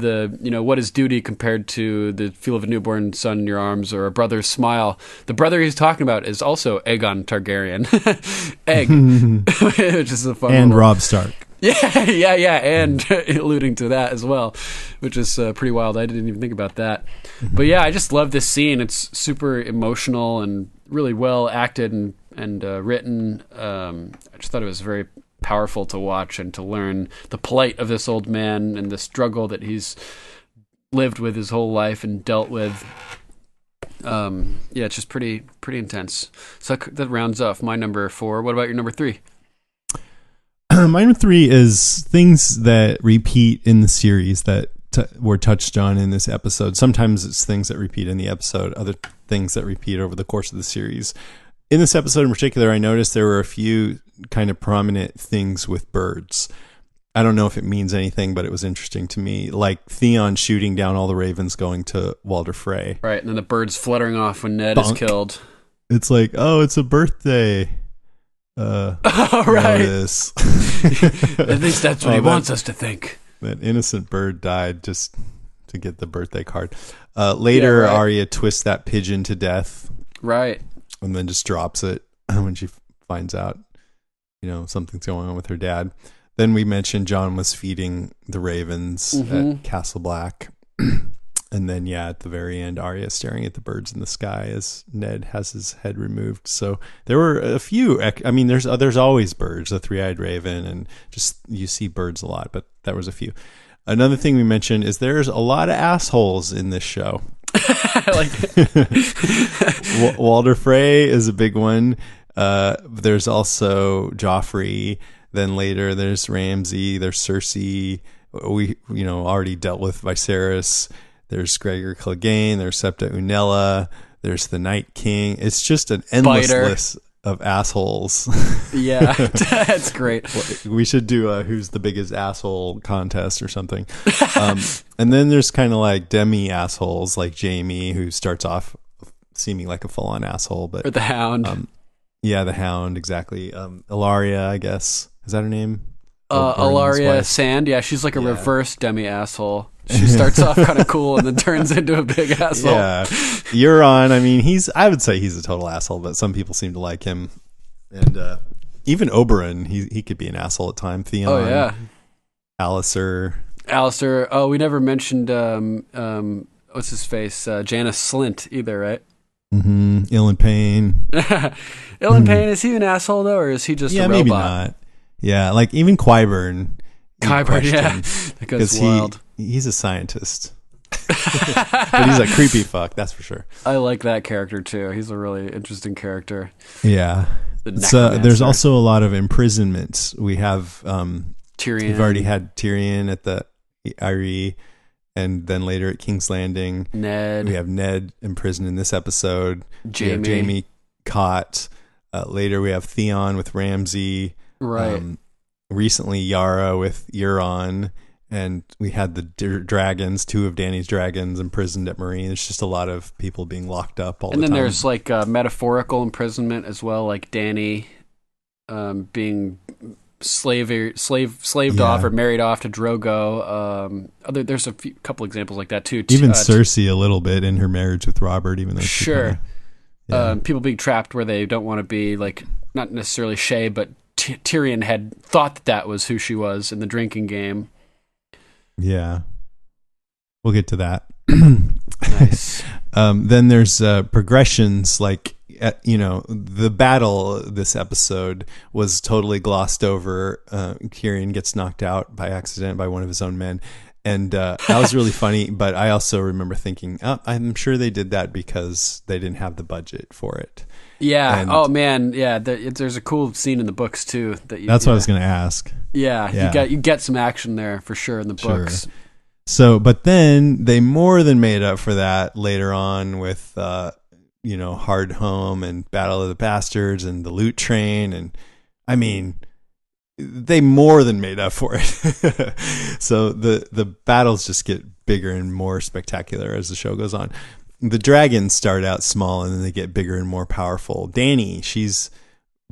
[SPEAKER 4] what is duty compared to the feel of a newborn son in your arms or a brother's smile. The brother he's talking about is also Aegon Targaryen. Egg. Which is a fun
[SPEAKER 1] and
[SPEAKER 4] little...
[SPEAKER 1] Robb Stark.
[SPEAKER 4] Yeah, and alluding to that as well, which is pretty wild. I didn't even think about that. But yeah, I just love this scene. It's super emotional and really well acted and written. I just thought it was very powerful to watch and to learn the plight of this old man and the struggle that he's lived with his whole life and dealt with. It's just pretty intense. So that rounds off my number 4. What about your number 3?
[SPEAKER 1] My number 3 is things that repeat in the series that were touched on in this episode. Sometimes it's things that repeat in the episode, other things that repeat over the course of the series. In this episode in particular, I noticed there were a few kind of prominent things with birds. I don't know if it means anything, but it was interesting to me. Like Theon shooting down all the ravens going to Walder Frey.
[SPEAKER 4] Right, and then the birds fluttering off when Ned is killed.
[SPEAKER 1] It's like, oh, it's a birthday.
[SPEAKER 4] Right.
[SPEAKER 1] Notice.
[SPEAKER 4] At least that's what he wants us to think.
[SPEAKER 1] That innocent bird died just to get the birthday card. Later, Arya twists that pigeon to death.
[SPEAKER 4] Right.
[SPEAKER 1] And then just drops it when she finds out, something's going on with her dad. Then we mentioned Jon was feeding the ravens at Castle Black. And then, at the very end, Arya staring at the birds in the sky as Ned has his head removed. So there were a few. I mean, there's always birds, the three-eyed raven, and just you see birds a lot, but that was a few. Another thing we mentioned is there's a lot of assholes in this show. Walder Frey is a big one. There's also Joffrey. Then later there's Ramsay. There's Cersei. We already dealt with Viserys. There's Gregor Clegane. There's Septa Unella. There's the Night King. It's just an endless list of assholes.
[SPEAKER 4] Yeah, that's great.
[SPEAKER 1] We should do a who's the biggest asshole contest or something. And then there's kind of like demi assholes like Jaime, who starts off seeming like a full-on asshole, but
[SPEAKER 4] or the Hound.
[SPEAKER 1] The Hound, exactly. Ilaria, I guess, is that her name?
[SPEAKER 4] Ilaria Sand. Yeah, she's like a reverse demi asshole. She starts off kind of cool and then turns into a big asshole.
[SPEAKER 1] Yeah, Euron. I mean, I would say he's a total asshole, but some people seem to like him. And even Oberyn, he could be an asshole at times. Theon.
[SPEAKER 4] Oh yeah.
[SPEAKER 1] Alistair.
[SPEAKER 4] Oh, we never mentioned what's his face? Janos Slynt either, right?
[SPEAKER 1] Mm-hmm. Ilan Payne.
[SPEAKER 4] Ilan Payne, is he an asshole though, or is he just a robot?
[SPEAKER 1] Maybe not. Yeah, like even Qyburn.
[SPEAKER 4] That goes wild.
[SPEAKER 1] He's a scientist. But he's a creepy fuck, that's for sure.
[SPEAKER 4] I like that character too. He's a really interesting character.
[SPEAKER 1] Yeah. So there's also a lot of imprisonments. We have
[SPEAKER 4] Tyrion.
[SPEAKER 1] We've already had Tyrion at the Eyrie, and then later at King's Landing.
[SPEAKER 4] Ned.
[SPEAKER 1] We have Ned imprisoned in this episode.
[SPEAKER 4] Jaime
[SPEAKER 1] caught. Later we have Theon with Ramsay.
[SPEAKER 4] Right.
[SPEAKER 1] Recently Yara with Euron. And we had the dragons, 2 of Dany's dragons imprisoned at Meereen. It's just a lot of people being locked up all the time.
[SPEAKER 4] And then there's like metaphorical imprisonment as well, like Dany being slaved off or married off to Drogo. There's a couple examples like that too.
[SPEAKER 1] Even Cersei a little bit in her marriage with Robert, even though
[SPEAKER 4] people being trapped where they don't want to be, like not necessarily Shay, but Tyrion had thought that was who she was in the drinking game.
[SPEAKER 1] Yeah, we'll get to that.
[SPEAKER 4] Nice.
[SPEAKER 1] Then there's progressions, like the battle this episode was totally glossed over. Tyrion gets knocked out by accident by one of his own men, and that was really funny. But I also remember thinking, I'm sure they did that because they didn't have the budget for it.
[SPEAKER 4] Yeah. Oh man. Yeah. There's a cool scene in the books too.
[SPEAKER 1] That's what I was going to ask.
[SPEAKER 4] Yeah. You get some action there for sure in the books.
[SPEAKER 1] So, but then they more than made up for that later on with Hard Home and Battle of the Bastards and the Loot Train, and I mean, they more than made up for it. So the battles just get bigger and more spectacular as the show goes on. The dragons start out small and then they get bigger and more powerful. Dany, she's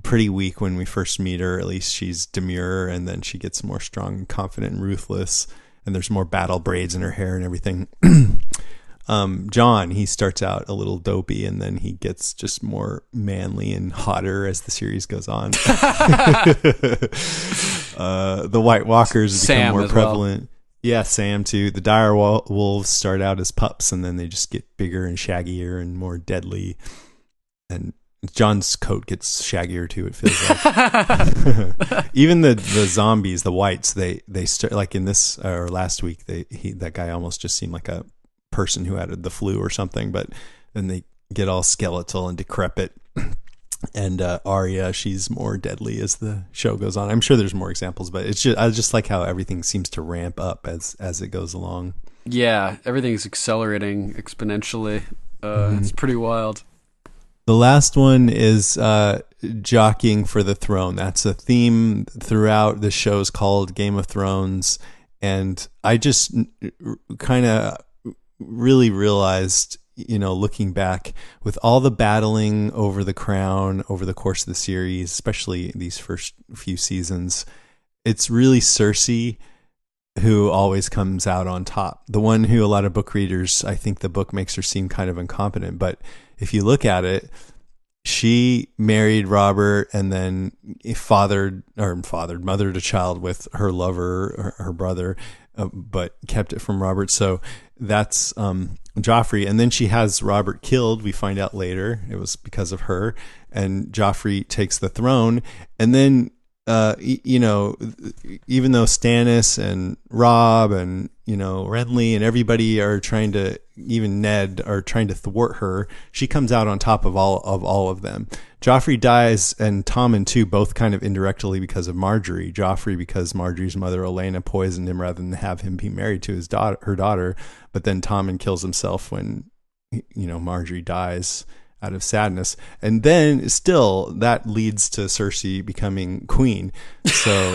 [SPEAKER 1] pretty weak when we first meet her. At least she's demure, and then she gets more strong and confident and ruthless, and there's more battle braids in her hair and everything. John, he starts out a little dopey, and then he gets just more manly and hotter as the series goes on. The White Walkers become more prevalent. Well. Yeah, Sam too. The dire wolves start out as pups, and then they just get bigger and shaggier and more deadly. And John's coat gets shaggier too, it feels like. Even the zombies, the whites, they start, like in this or last week, that guy almost just seemed like a person who had the flu or something, but then they get all skeletal and decrepit. And Arya, she's more deadly as the show goes on. I'm sure there's more examples, but I just like how everything seems to ramp up as it goes along.
[SPEAKER 4] Yeah, everything's accelerating exponentially. It's pretty wild.
[SPEAKER 1] The last one is jockeying for the throne. That's a theme throughout the shows called Game of Thrones. And I just kind of really realized, looking back, with all the battling over the crown over the course of the series, especially these first few seasons, it's really Cersei who always comes out on top. The one who a lot of book readers, I think the book makes her seem kind of incompetent. But if you look at it, she married Robert and then mothered a child with her lover, her brother, but kept it from Robert. So that's Joffrey. And then she has Robert killed. We find out later it was because of her. And Joffrey takes the throne. And then, even though Stannis and Robb and, Renly and everybody are trying to, even Ned are trying to thwart her, she comes out on top of all of them. Joffrey dies, and Tommen too, both kind of indirectly because of Marjorie. Joffrey because Marjorie's mother Olenna poisoned him rather than have him be married to her daughter. But then Tommen kills himself when Marjorie dies out of sadness, and then still that leads to Cersei becoming queen. So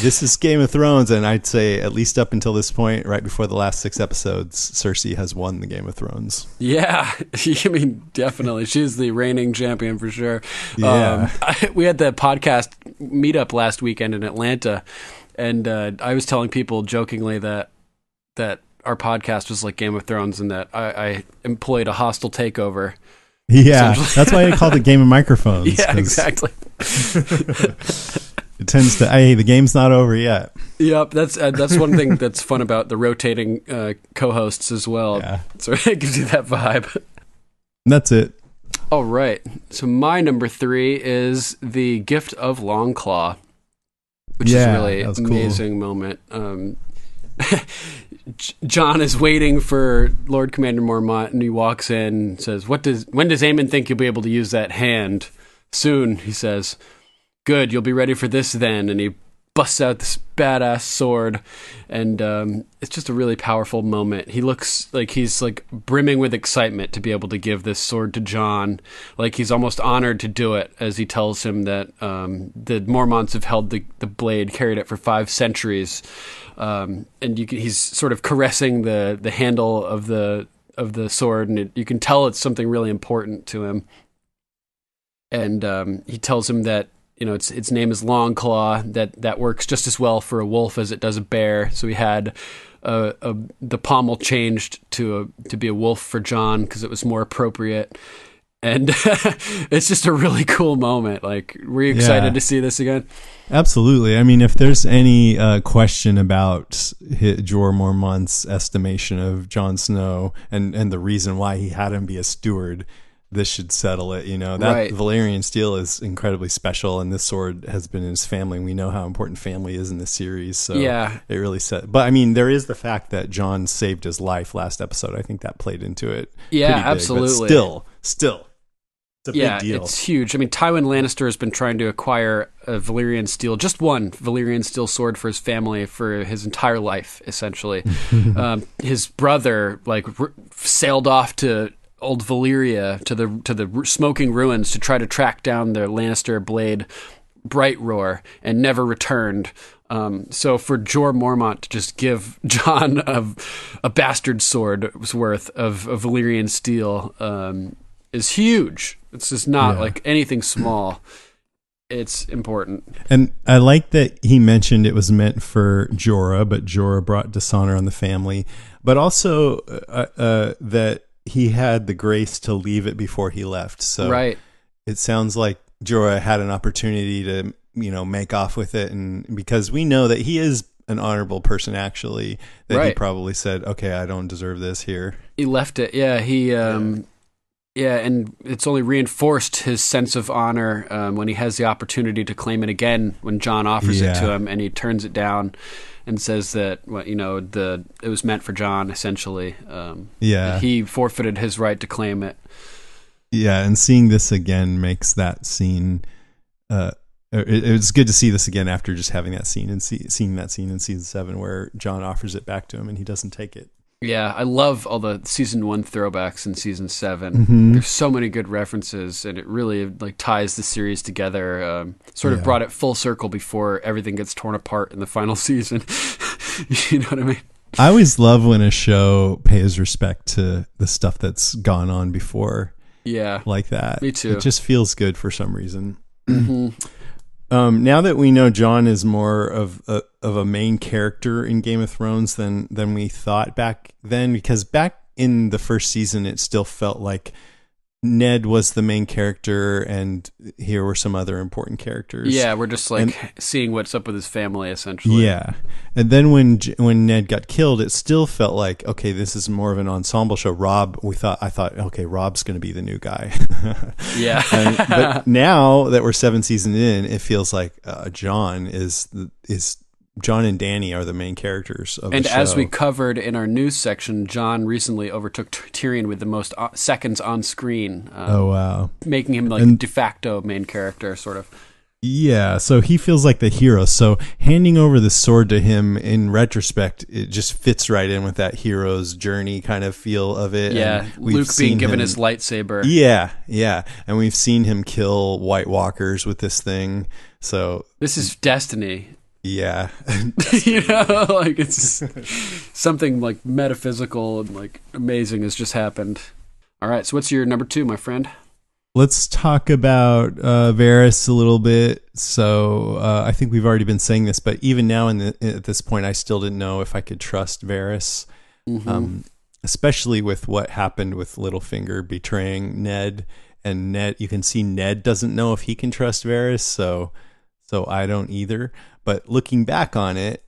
[SPEAKER 1] this is Game of Thrones, and I'd say at least up until this point, right before the last 6 episodes, Cersei has won the Game of Thrones.
[SPEAKER 4] Yeah, I mean, definitely, she's the reigning champion for sure.
[SPEAKER 1] Yeah,
[SPEAKER 4] we had the podcast meetup last weekend in Atlanta, and I was telling people jokingly that our podcast was like Game of Thrones, and that I employed a hostile takeover.
[SPEAKER 1] Yeah, that's why I called it Game of Microphones.
[SPEAKER 4] Yeah, exactly.
[SPEAKER 1] It tends to, hey, the game's not over yet.
[SPEAKER 4] Yep, that's one thing that's fun about the rotating co-hosts as well. Yeah. So it gives you that vibe.
[SPEAKER 1] That's it.
[SPEAKER 4] All right. So my number 3 is The Gift of Longclaw, which is a really amazing moment. John is waiting for Lord Commander Mormont, and he walks in and says, when does Aemon think you'll be able to use that hand? Soon, he says. Good, you'll be ready for this then. And he busts out this badass sword, and it's just a really powerful moment. He looks like he's like brimming with excitement to be able to give this sword to John. Like he's almost honored to do it, as he tells him that the Mormonts have held the blade, carried it for 5 centuries. And he's sort of caressing the handle of the sword, and you can tell it's something really important to him. And he tells him that its name is Longclaw. That works just as well for a wolf as it does a bear. So he had the pommel changed to be a wolf for John because it was more appropriate. And it's just a really cool moment. Like, were you excited to see this again?
[SPEAKER 1] Absolutely. I mean, if there's any question about Jorah Mormont's estimation of Jon Snow and the reason why he had him be a steward, this should settle it. That right. Valyrian steel is incredibly special, and this sword has been in his family. We know how important family is in this series. So it really set. But I mean, there is the fact that Jon saved his life last episode. I think that played into it.
[SPEAKER 4] Yeah, pretty big, absolutely.
[SPEAKER 1] But still. It's a big deal.
[SPEAKER 4] It's huge. I mean, Tywin Lannister has been trying to acquire a Valyrian steel, just one Valyrian steel sword for his family for his entire life, essentially. His brother sailed off to old Valyria, to the smoking ruins, to try to track down the Lannister blade Bright Roar, and never returned. So for Jorah Mormont to just give Jon a bastard sword's worth of Valyrian steel is huge. It's just not like anything small. it's important.
[SPEAKER 1] And I like that he mentioned it was meant for Jorah, but Jorah brought dishonor on the family. But also that he had the grace to leave it before he left. So
[SPEAKER 4] right.
[SPEAKER 1] It sounds like Jorah had an opportunity to, make off with it. And because we know that he is an honorable person, actually, that he probably said, okay, I don't deserve this here.
[SPEAKER 4] He left it. Yeah. And it's only reinforced his sense of honor when he has the opportunity to claim it again when Jon offers it to him, and he turns it down and says that it was meant for Jon, essentially. He forfeited his right to claim it.
[SPEAKER 1] Yeah, and seeing this again makes that scene. It was good to see this again after just having that scene and seeing that scene in season 7 where Jon offers it back to him and he doesn't take it.
[SPEAKER 4] Yeah, I love all the season 1 throwbacks in season 7. There's so many good references, and it really ties the series together. Brought it full circle before everything gets torn apart in the final season. You know what I mean?
[SPEAKER 1] I always love when a show pays respect to the stuff that's gone on before.
[SPEAKER 4] Yeah,
[SPEAKER 1] like that.
[SPEAKER 4] Me too.
[SPEAKER 1] It just feels good for some reason. Now that we know Jon is more of a main character in Game of Thrones than we thought back then, because back in the first season, it still felt like Ned was the main character and here were some other important characters.
[SPEAKER 4] Yeah, we're just seeing what's up with his family, essentially.
[SPEAKER 1] Yeah. And then when Ned got killed, it still felt like, okay, this is more of an ensemble show. I thought, okay, Rob's going to be the new guy.
[SPEAKER 4] Yeah.
[SPEAKER 1] But now that we're 7 seasons in, it feels like Jon Jon and Dany are the main characters of the show.
[SPEAKER 4] And as we covered in our news section, Jon recently overtook Tyrion with the most seconds on screen.
[SPEAKER 1] Oh, wow.
[SPEAKER 4] Making him de facto main character, sort of.
[SPEAKER 1] Yeah, so he feels like the hero. So handing over the sword to him, in retrospect, it just fits right in with that hero's journey kind of feel of it.
[SPEAKER 4] Yeah,
[SPEAKER 1] and
[SPEAKER 4] Luke being given his lightsaber.
[SPEAKER 1] Yeah. And we've seen him kill White Walkers with this thing. So
[SPEAKER 4] this is destiny.
[SPEAKER 1] Yeah.
[SPEAKER 4] It's something like metaphysical and amazing has just happened. All right, so what's your number 2, my friend?
[SPEAKER 1] Let's talk about Varys a little bit. So I think we've already been saying this, but even now at this point, I still didn't know if I could trust Varys, especially with what happened with Littlefinger betraying Ned. And Ned, you can see Ned doesn't know if he can trust Varys, so I don't either. But looking back on it,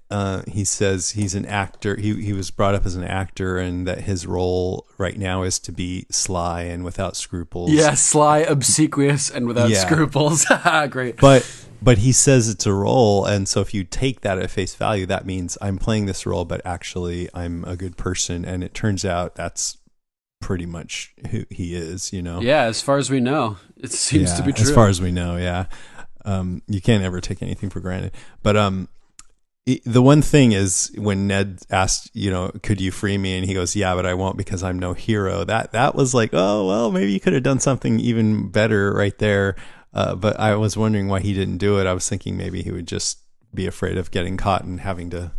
[SPEAKER 1] he says he's an actor. He was brought up as an actor, and that his role right now is to be sly and without scruples.
[SPEAKER 4] Yeah, sly, obsequious, and without scruples. Great.
[SPEAKER 1] But he says it's a role, and so if you take that at face value, that means I'm playing this role, but actually I'm a good person. And it turns out that's pretty much who he is,
[SPEAKER 4] Yeah, as far as we know, it seems to be true.
[SPEAKER 1] As far as we know, yeah. You can't ever take anything for granted. But the one thing is when Ned asked, could you free me? And he goes, yeah, but I won't because I'm no hero. That was like, oh, well, maybe you could have done something even better right there. But I was wondering why he didn't do it. I was thinking maybe he would just be afraid of getting caught and having to,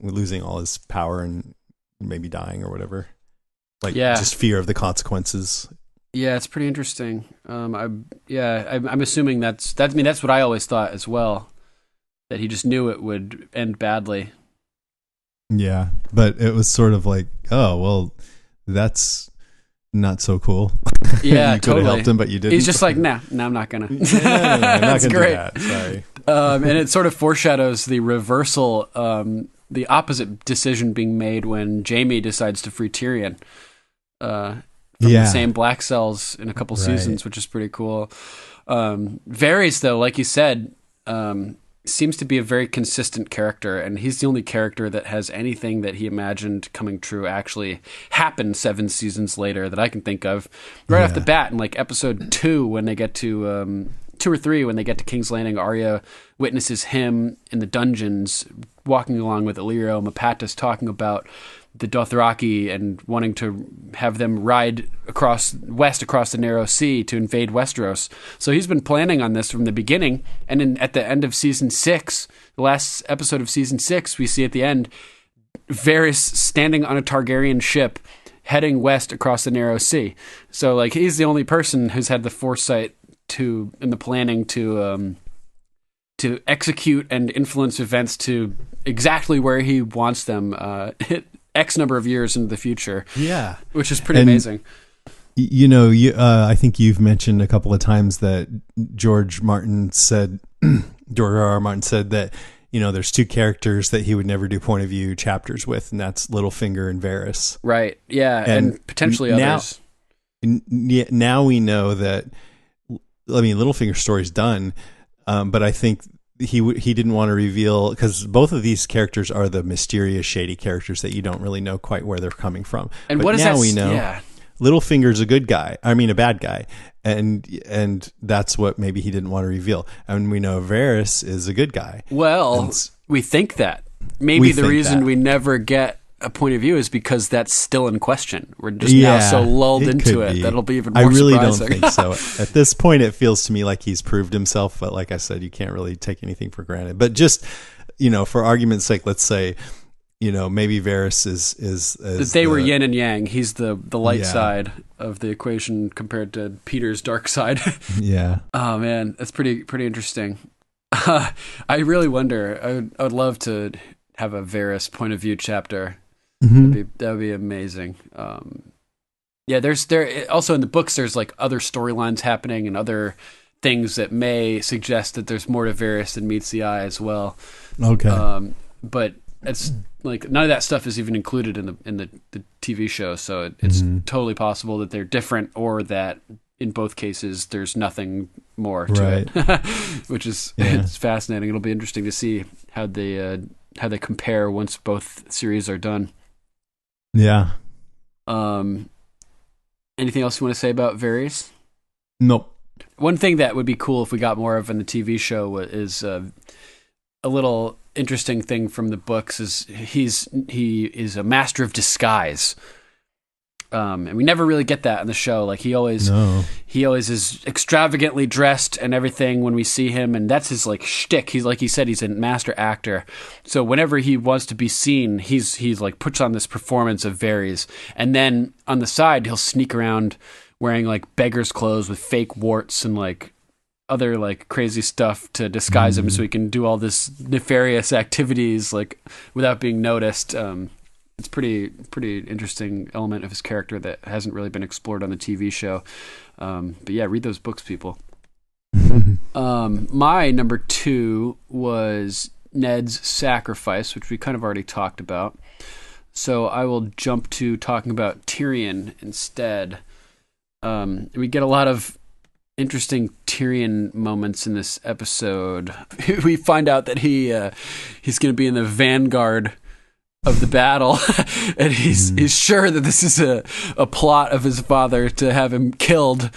[SPEAKER 1] losing all his power and maybe dying or whatever. Just fear of the consequences.
[SPEAKER 4] Yeah, it's pretty interesting. I'm assuming that's what I always thought as well, that he just knew it would end badly.
[SPEAKER 1] Yeah, but it was sort of like, oh, well, that's not so cool.
[SPEAKER 4] Yeah,
[SPEAKER 1] you could have helped him, but you didn't.
[SPEAKER 4] He's just like, nah, I'm not gonna.
[SPEAKER 1] I'm not
[SPEAKER 4] That's
[SPEAKER 1] gonna
[SPEAKER 4] great.
[SPEAKER 1] do that. Sorry.
[SPEAKER 4] And it sort of foreshadows the reversal, the opposite decision being made when Jaime decides to free Tyrion. From the same black cells in a couple seasons, which is pretty cool. Varys, though, like you said, seems to be a very consistent character, and he's the only character that has anything that he imagined coming true actually happen 7 seasons later that I can think of. Right off the bat, in episode 2, when they get to 2 or 3, when they get to King's Landing, Arya witnesses him in the dungeons walking along with Illyrio and Mopatis talking about the Dothraki and wanting to have them ride across the narrow sea to invade Westeros. So he's been planning on this from the beginning. And at the end of season 6, the last episode of season 6, we see at the end Varys standing on a Targaryen ship heading west across the narrow sea. So he's the only person who's had the foresight and the planning to to execute and influence events to exactly where he wants them X number of years into the future.
[SPEAKER 1] Yeah.
[SPEAKER 4] Which is pretty amazing.
[SPEAKER 1] I think you've mentioned a couple of times that George R. R. Martin said that, there's two characters that he would never do point of view chapters with, and that's Littlefinger and Varys.
[SPEAKER 4] Right. Yeah. And potentially others.
[SPEAKER 1] Now we know that, Littlefinger's story's done. But I think he didn't want to reveal, because both of these characters are the mysterious, shady characters that you don't really know quite where they're coming from.
[SPEAKER 4] And
[SPEAKER 1] but
[SPEAKER 4] what is
[SPEAKER 1] now
[SPEAKER 4] that?
[SPEAKER 1] We know.
[SPEAKER 4] Yeah.
[SPEAKER 1] Littlefinger's a bad guy, and that's what maybe he didn't want to reveal. And we know Varys is a good guy.
[SPEAKER 4] Well, we think that maybe the reason we never get a point of view is because that's still in question. We're just now so lulled into it that'll be even more surprising.
[SPEAKER 1] Don't think so. At this point, it feels to me like he's proved himself, but like I said, you can't really take anything for granted. But just, for argument's sake, let's say, maybe Varys is
[SPEAKER 4] they were yin and yang. He's the light side of the equation compared to Peter's dark side.
[SPEAKER 1] Yeah.
[SPEAKER 4] Oh man, that's pretty interesting. I really wonder. I would love to have a Varys point of view chapter. That would be amazing. There also in the books there's like other storylines happening and other things that may suggest that there's more to Varys than meets the eye as well.
[SPEAKER 1] Okay.
[SPEAKER 4] But it's like none of that stuff is even included in the TV show, so it's totally possible that they're different, or that in both cases there's nothing more to it, which is it's fascinating. It'll be interesting to see how they compare once both series are done.
[SPEAKER 1] Yeah.
[SPEAKER 4] Anything else you want to say about Varys?
[SPEAKER 1] Nope.
[SPEAKER 4] One thing that would be cool if we got more of in the TV show is a little interesting thing from the books is he is a master of disguise. And we never really get that in the show. Like he always is extravagantly dressed and everything when we see him, and that's his like shtick. He's like he said, he's a master actor. So whenever he wants to be seen, he's like puts on this performance of Varys, and then on the side he'll sneak around wearing like beggar's clothes with fake warts and like other like crazy stuff to disguise him, so he can do all this nefarious activities like without being noticed. It's pretty interesting element of his character that hasn't really been explored on the TV show. But yeah, read those books, people. My number 2 was Ned's sacrifice, which we kind of already talked about. So I will jump to talking about Tyrion instead. We get a lot of interesting Tyrion moments in this episode. We find out that he's going to be in the vanguard of the battle, and he's sure that this is a plot of his father to have him killed.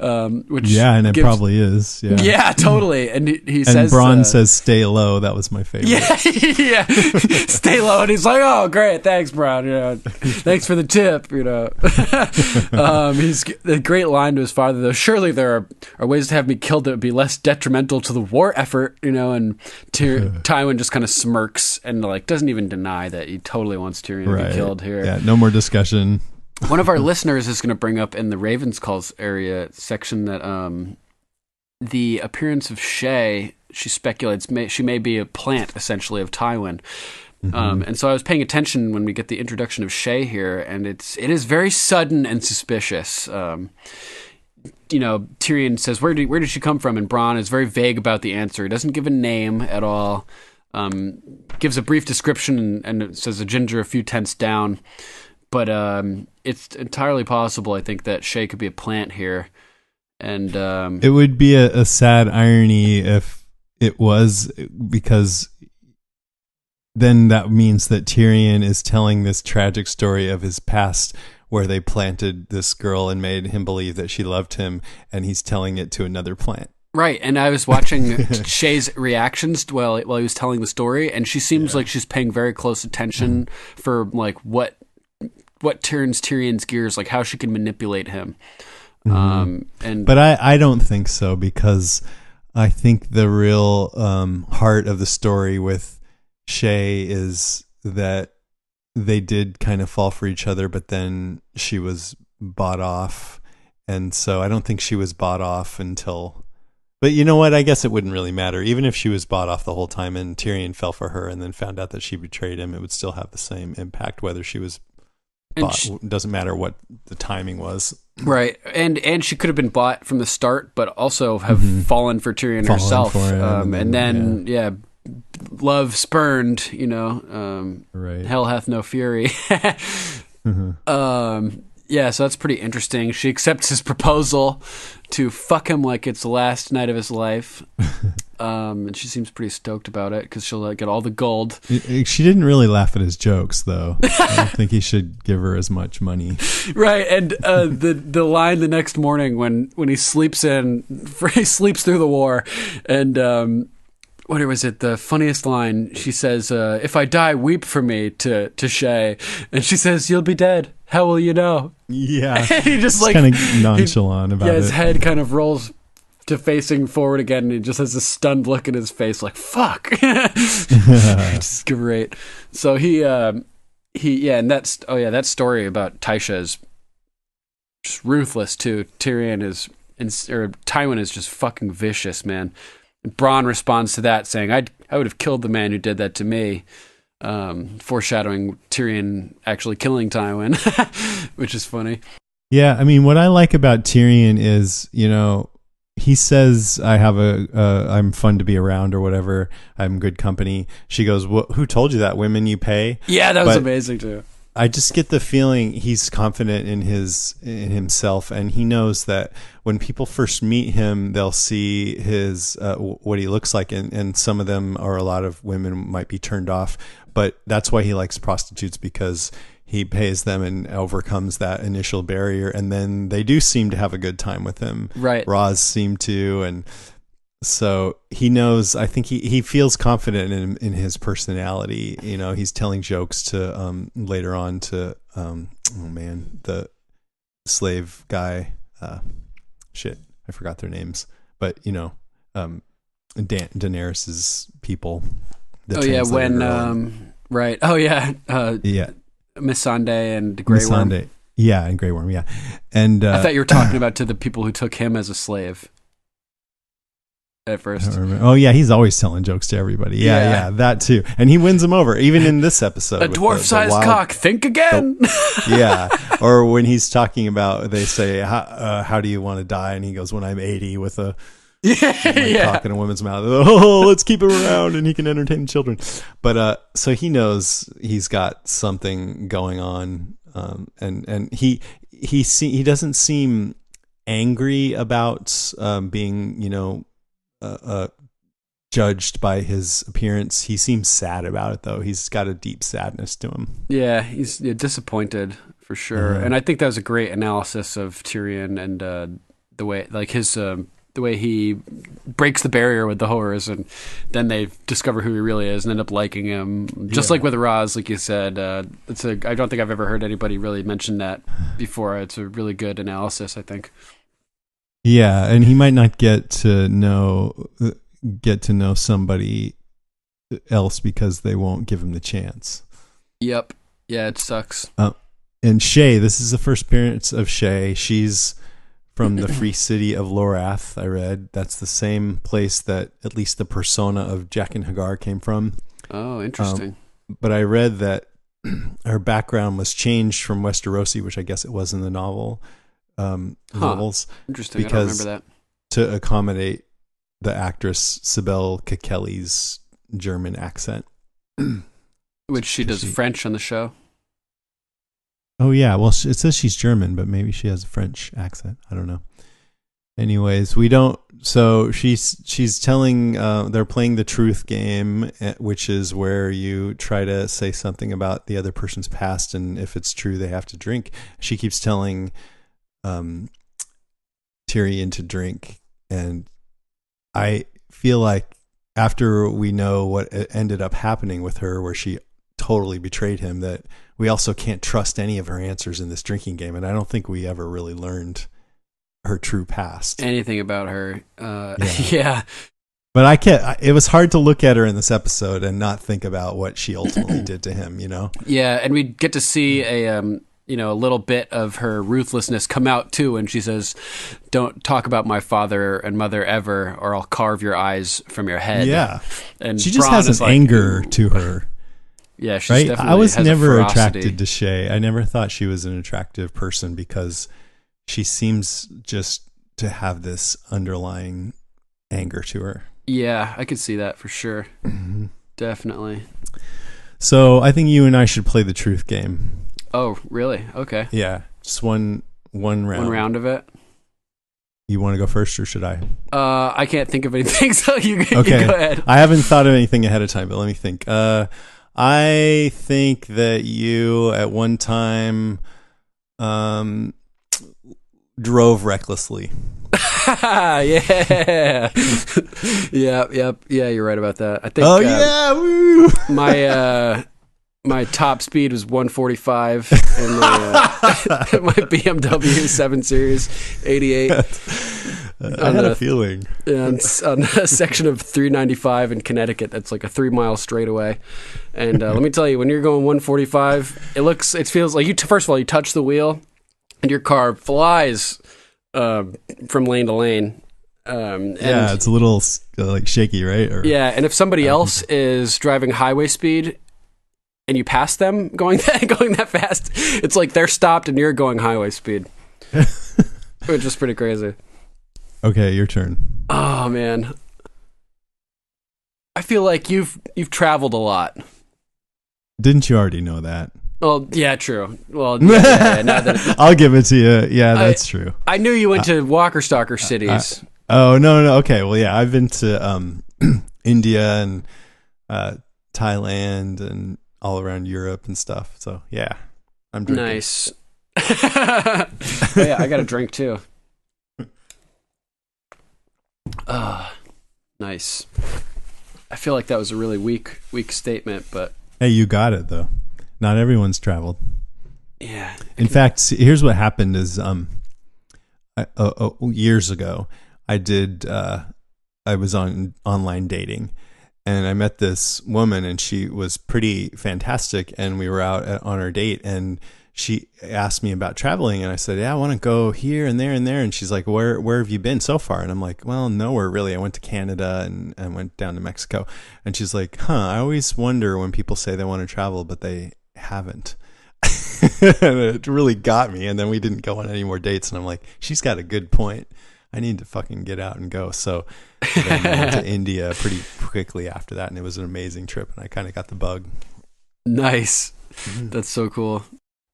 [SPEAKER 4] Which
[SPEAKER 1] and it probably is.
[SPEAKER 4] Yeah, totally. And he
[SPEAKER 1] and
[SPEAKER 4] says,
[SPEAKER 1] Bronn says, "Stay low." That was my favorite.
[SPEAKER 4] Yeah, stay low. And he's like, "Oh, great, thanks, Bronn. Thanks for the tip." He's a great line to his father, though. Surely there are ways to have me killed that would be less detrimental to the war effort, And Tywin just kind of smirks and like doesn't even deny that he totally wants Tyrion to be killed here.
[SPEAKER 1] Yeah, no more discussion.
[SPEAKER 4] One of our listeners is going to bring up in the Ravens Calls area section that the appearance of Shay, she speculates, she may be a plant, essentially, of Tywin. And so I was paying attention when we get the introduction of Shay here, and it is very sudden and suspicious. Tyrion says, where did she come from? And Bronn is very vague about the answer. He doesn't give a name at all. Gives a brief description, and it says a ginger a few tenths down. But it's entirely possible, I think, that Shay could be a plant here. And
[SPEAKER 1] it would be a sad irony if it was, because then that means that Tyrion is telling this tragic story of his past where they planted this girl and made him believe that she loved him, and he's telling it to another plant.
[SPEAKER 4] Right, and I was watching Shay's reactions while he was telling the story, and she seems like she's paying very close attention for like what turns Tyrion's gears, like how she can manipulate him. But
[SPEAKER 1] I don't think so, because I think the real heart of the story with Shay is that they did kind of fall for each other, but then she was bought off, and so I don't think she was bought off until But you know what? I guess it wouldn't really matter. Even if she was bought off the whole time and Tyrion fell for her and then found out that she betrayed him, it would still have the same impact whether she was bought. It doesn't matter what the timing was.
[SPEAKER 4] Right. And she could have been bought from the start, but also have fallen for Tyrion herself. For him, and then, love spurned, right. Hell hath no fury. So that's pretty interesting. She accepts his proposal to fuck him like it's the last night of his life. And she seems pretty stoked about it because she'll get all the gold.
[SPEAKER 1] She didn't really laugh at his jokes, though. I don't think he should give her as much money.
[SPEAKER 4] Right. And the line the next morning when he sleeps through the war, and what was it? The funniest line, she says, if I die, weep for me to Shay. And she says, you'll be dead. How will you know?
[SPEAKER 1] Yeah.
[SPEAKER 4] He just
[SPEAKER 1] kind of nonchalant about it.
[SPEAKER 4] Yeah, his head kind of rolls to facing forward again, and he just has a stunned look in his face like, fuck. It's great. So and that story about Tysha is just ruthless too. Tywin is just fucking vicious, man. Bronn responds to that saying, I would have killed the man who did that to me, foreshadowing Tyrion actually killing Tywin, which is funny.
[SPEAKER 1] Yeah, I mean, what I like about Tyrion is, he says, I'm fun to be around or whatever, I'm good company. She goes, who told you that? Women you pay?
[SPEAKER 4] Yeah, that was amazing too.
[SPEAKER 1] I just get the feeling he's confident in himself, and he knows that when people first meet him, they'll see his what he looks like, and some of them, or a lot of women, might be turned off. But that's why he likes prostitutes, because he pays them and overcomes that initial barrier, and then they do seem to have a good time with him.
[SPEAKER 4] Right,
[SPEAKER 1] Roz seemed to, and so he knows. I think he feels confident in his personality. He's telling jokes to later on to the slave guy. Shit, I forgot their names. But Daenerys's people.
[SPEAKER 4] Right. Oh yeah. Missandei and Grey Worm.
[SPEAKER 1] Yeah, and Grey Worm. Yeah, and
[SPEAKER 4] I thought you were talking about to the people who took him as a slave. At first.
[SPEAKER 1] Oh yeah, he's always telling jokes to everybody. Yeah, that too. And he wins them over, even in this episode.
[SPEAKER 4] A dwarf-sized cock, think again.
[SPEAKER 1] Or when he's talking about, they say, how do you want to die? And he goes, when I'm 80, with a cock in a woman's mouth. Oh, let's keep him around and he can entertain children. But so he knows he's got something going on, and he doesn't seem angry about being judged by his appearance. He seems sad about it, though. He's got a deep sadness to him.
[SPEAKER 4] Yeah, he's disappointed for sure. And I think that was a great analysis of Tyrion and the way, like his the way he breaks the barrier with the whores, and then they discover who he really is and end up liking him. Just like with Roz, like you said, I don't think I've ever heard anybody really mention that before. It's a really good analysis, I think.
[SPEAKER 1] Yeah, and he might not get to know somebody else because they won't give him the chance.
[SPEAKER 4] Yep. Yeah, it sucks.
[SPEAKER 1] And Shay, this is the first appearance of Shay. She's from the free city of Lorath, I read. That's the same place that at least the persona of Jack and Hagar came from.
[SPEAKER 4] Oh, interesting.
[SPEAKER 1] But I read that her background was changed from Westerosi, which I guess it was in the novels.
[SPEAKER 4] Interesting.
[SPEAKER 1] Because
[SPEAKER 4] I don't remember that.
[SPEAKER 1] To accommodate the actress Sibel Kekeli's German accent.
[SPEAKER 4] Which she does French on the show.
[SPEAKER 1] Oh yeah, well it says she's German, but maybe she has a French accent. I don't know. Anyways, we don't. So she's telling. They're playing the truth game, which is where you try to say something about the other person's past, and if it's true, they have to drink. She keeps telling Tyrion to drink, and I feel like after we know what ended up happening with her, where she totally betrayed him, that we also can't trust any of her answers in this drinking game, and I don't think we ever really learned her true past.
[SPEAKER 4] Anything about her. Yeah.
[SPEAKER 1] But it was hard to look at her in this episode and not think about what she ultimately did to him,
[SPEAKER 4] Yeah, and we get to see a a little bit of her ruthlessness come out too when she says, "Don't talk about my father and mother ever, or I'll carve your eyes from your head."
[SPEAKER 1] Yeah,
[SPEAKER 4] and
[SPEAKER 1] she just
[SPEAKER 4] Bronn
[SPEAKER 1] has an anger to her.
[SPEAKER 4] Yeah, she's
[SPEAKER 1] right.
[SPEAKER 4] definitely
[SPEAKER 1] I was
[SPEAKER 4] has
[SPEAKER 1] never
[SPEAKER 4] a ferocity.
[SPEAKER 1] attracted to Shay. I never thought she was an attractive person because she seems just to have this underlying anger to her.
[SPEAKER 4] Yeah, I could see that for sure.
[SPEAKER 1] Mm-hmm.
[SPEAKER 4] Definitely.
[SPEAKER 1] So I think you and I should play the truth game.
[SPEAKER 4] Oh, really? Okay.
[SPEAKER 1] Yeah, just one round.
[SPEAKER 4] One round of it.
[SPEAKER 1] You want to go first, or should I?
[SPEAKER 4] I can't think of anything, so you
[SPEAKER 1] Okay.
[SPEAKER 4] you go ahead.
[SPEAKER 1] I haven't thought of anything ahead of time, but let me think. I think that you at one time drove recklessly.
[SPEAKER 4] Yeah. Yeah, you're right about that. I think
[SPEAKER 1] Woo!
[SPEAKER 4] my top speed was 145 in my BMW 7 Series 88.
[SPEAKER 1] I had a feeling.
[SPEAKER 4] On a section of 395 in Connecticut, that's like a 3-mile straightaway. And let me tell you, when you're going 145, it feels like first of all, you touch the wheel and your car flies from lane to lane.
[SPEAKER 1] Yeah, it's a little like shaky, right?
[SPEAKER 4] Yeah, and if somebody else is driving highway speed and you pass them going that fast, it's like they're stopped and you're going highway speed, which is pretty crazy.
[SPEAKER 1] Okay, your turn.
[SPEAKER 4] Oh man, I feel like you've traveled a lot.
[SPEAKER 1] Didn't you already know that?
[SPEAKER 4] Well, yeah, true. Well, yeah, now that
[SPEAKER 1] I'll give it to you. Yeah, that's true.
[SPEAKER 4] I knew you went to Walker Stalker cities.
[SPEAKER 1] Oh no. Okay, well, yeah, I've been to India and Thailand and all around Europe and stuff. So yeah, I'm drinking.
[SPEAKER 4] Nice. Oh, yeah, I got a drink too. Nice. I feel like that was a really weak statement, but
[SPEAKER 1] hey, you got it though. Not everyone's traveled.
[SPEAKER 4] Yeah.
[SPEAKER 1] In fact, here's what happened: is years ago, I was on online dating, and I met this woman, and she was pretty fantastic, and we were out on our date, and she asked me about traveling, and I said, yeah, I want to go here and there and there. And she's like, where have you been so far? And I'm like, well, nowhere really. I went to Canada and I went down to Mexico. And she's like, I always wonder when people say they want to travel, but they haven't. And it really got me. And then we didn't go on any more dates. And I'm like, she's got a good point. I need to fucking get out and go. So then I went to India pretty quickly after that. And it was an amazing trip. And I kind of got the bug.
[SPEAKER 4] Nice. That's so cool.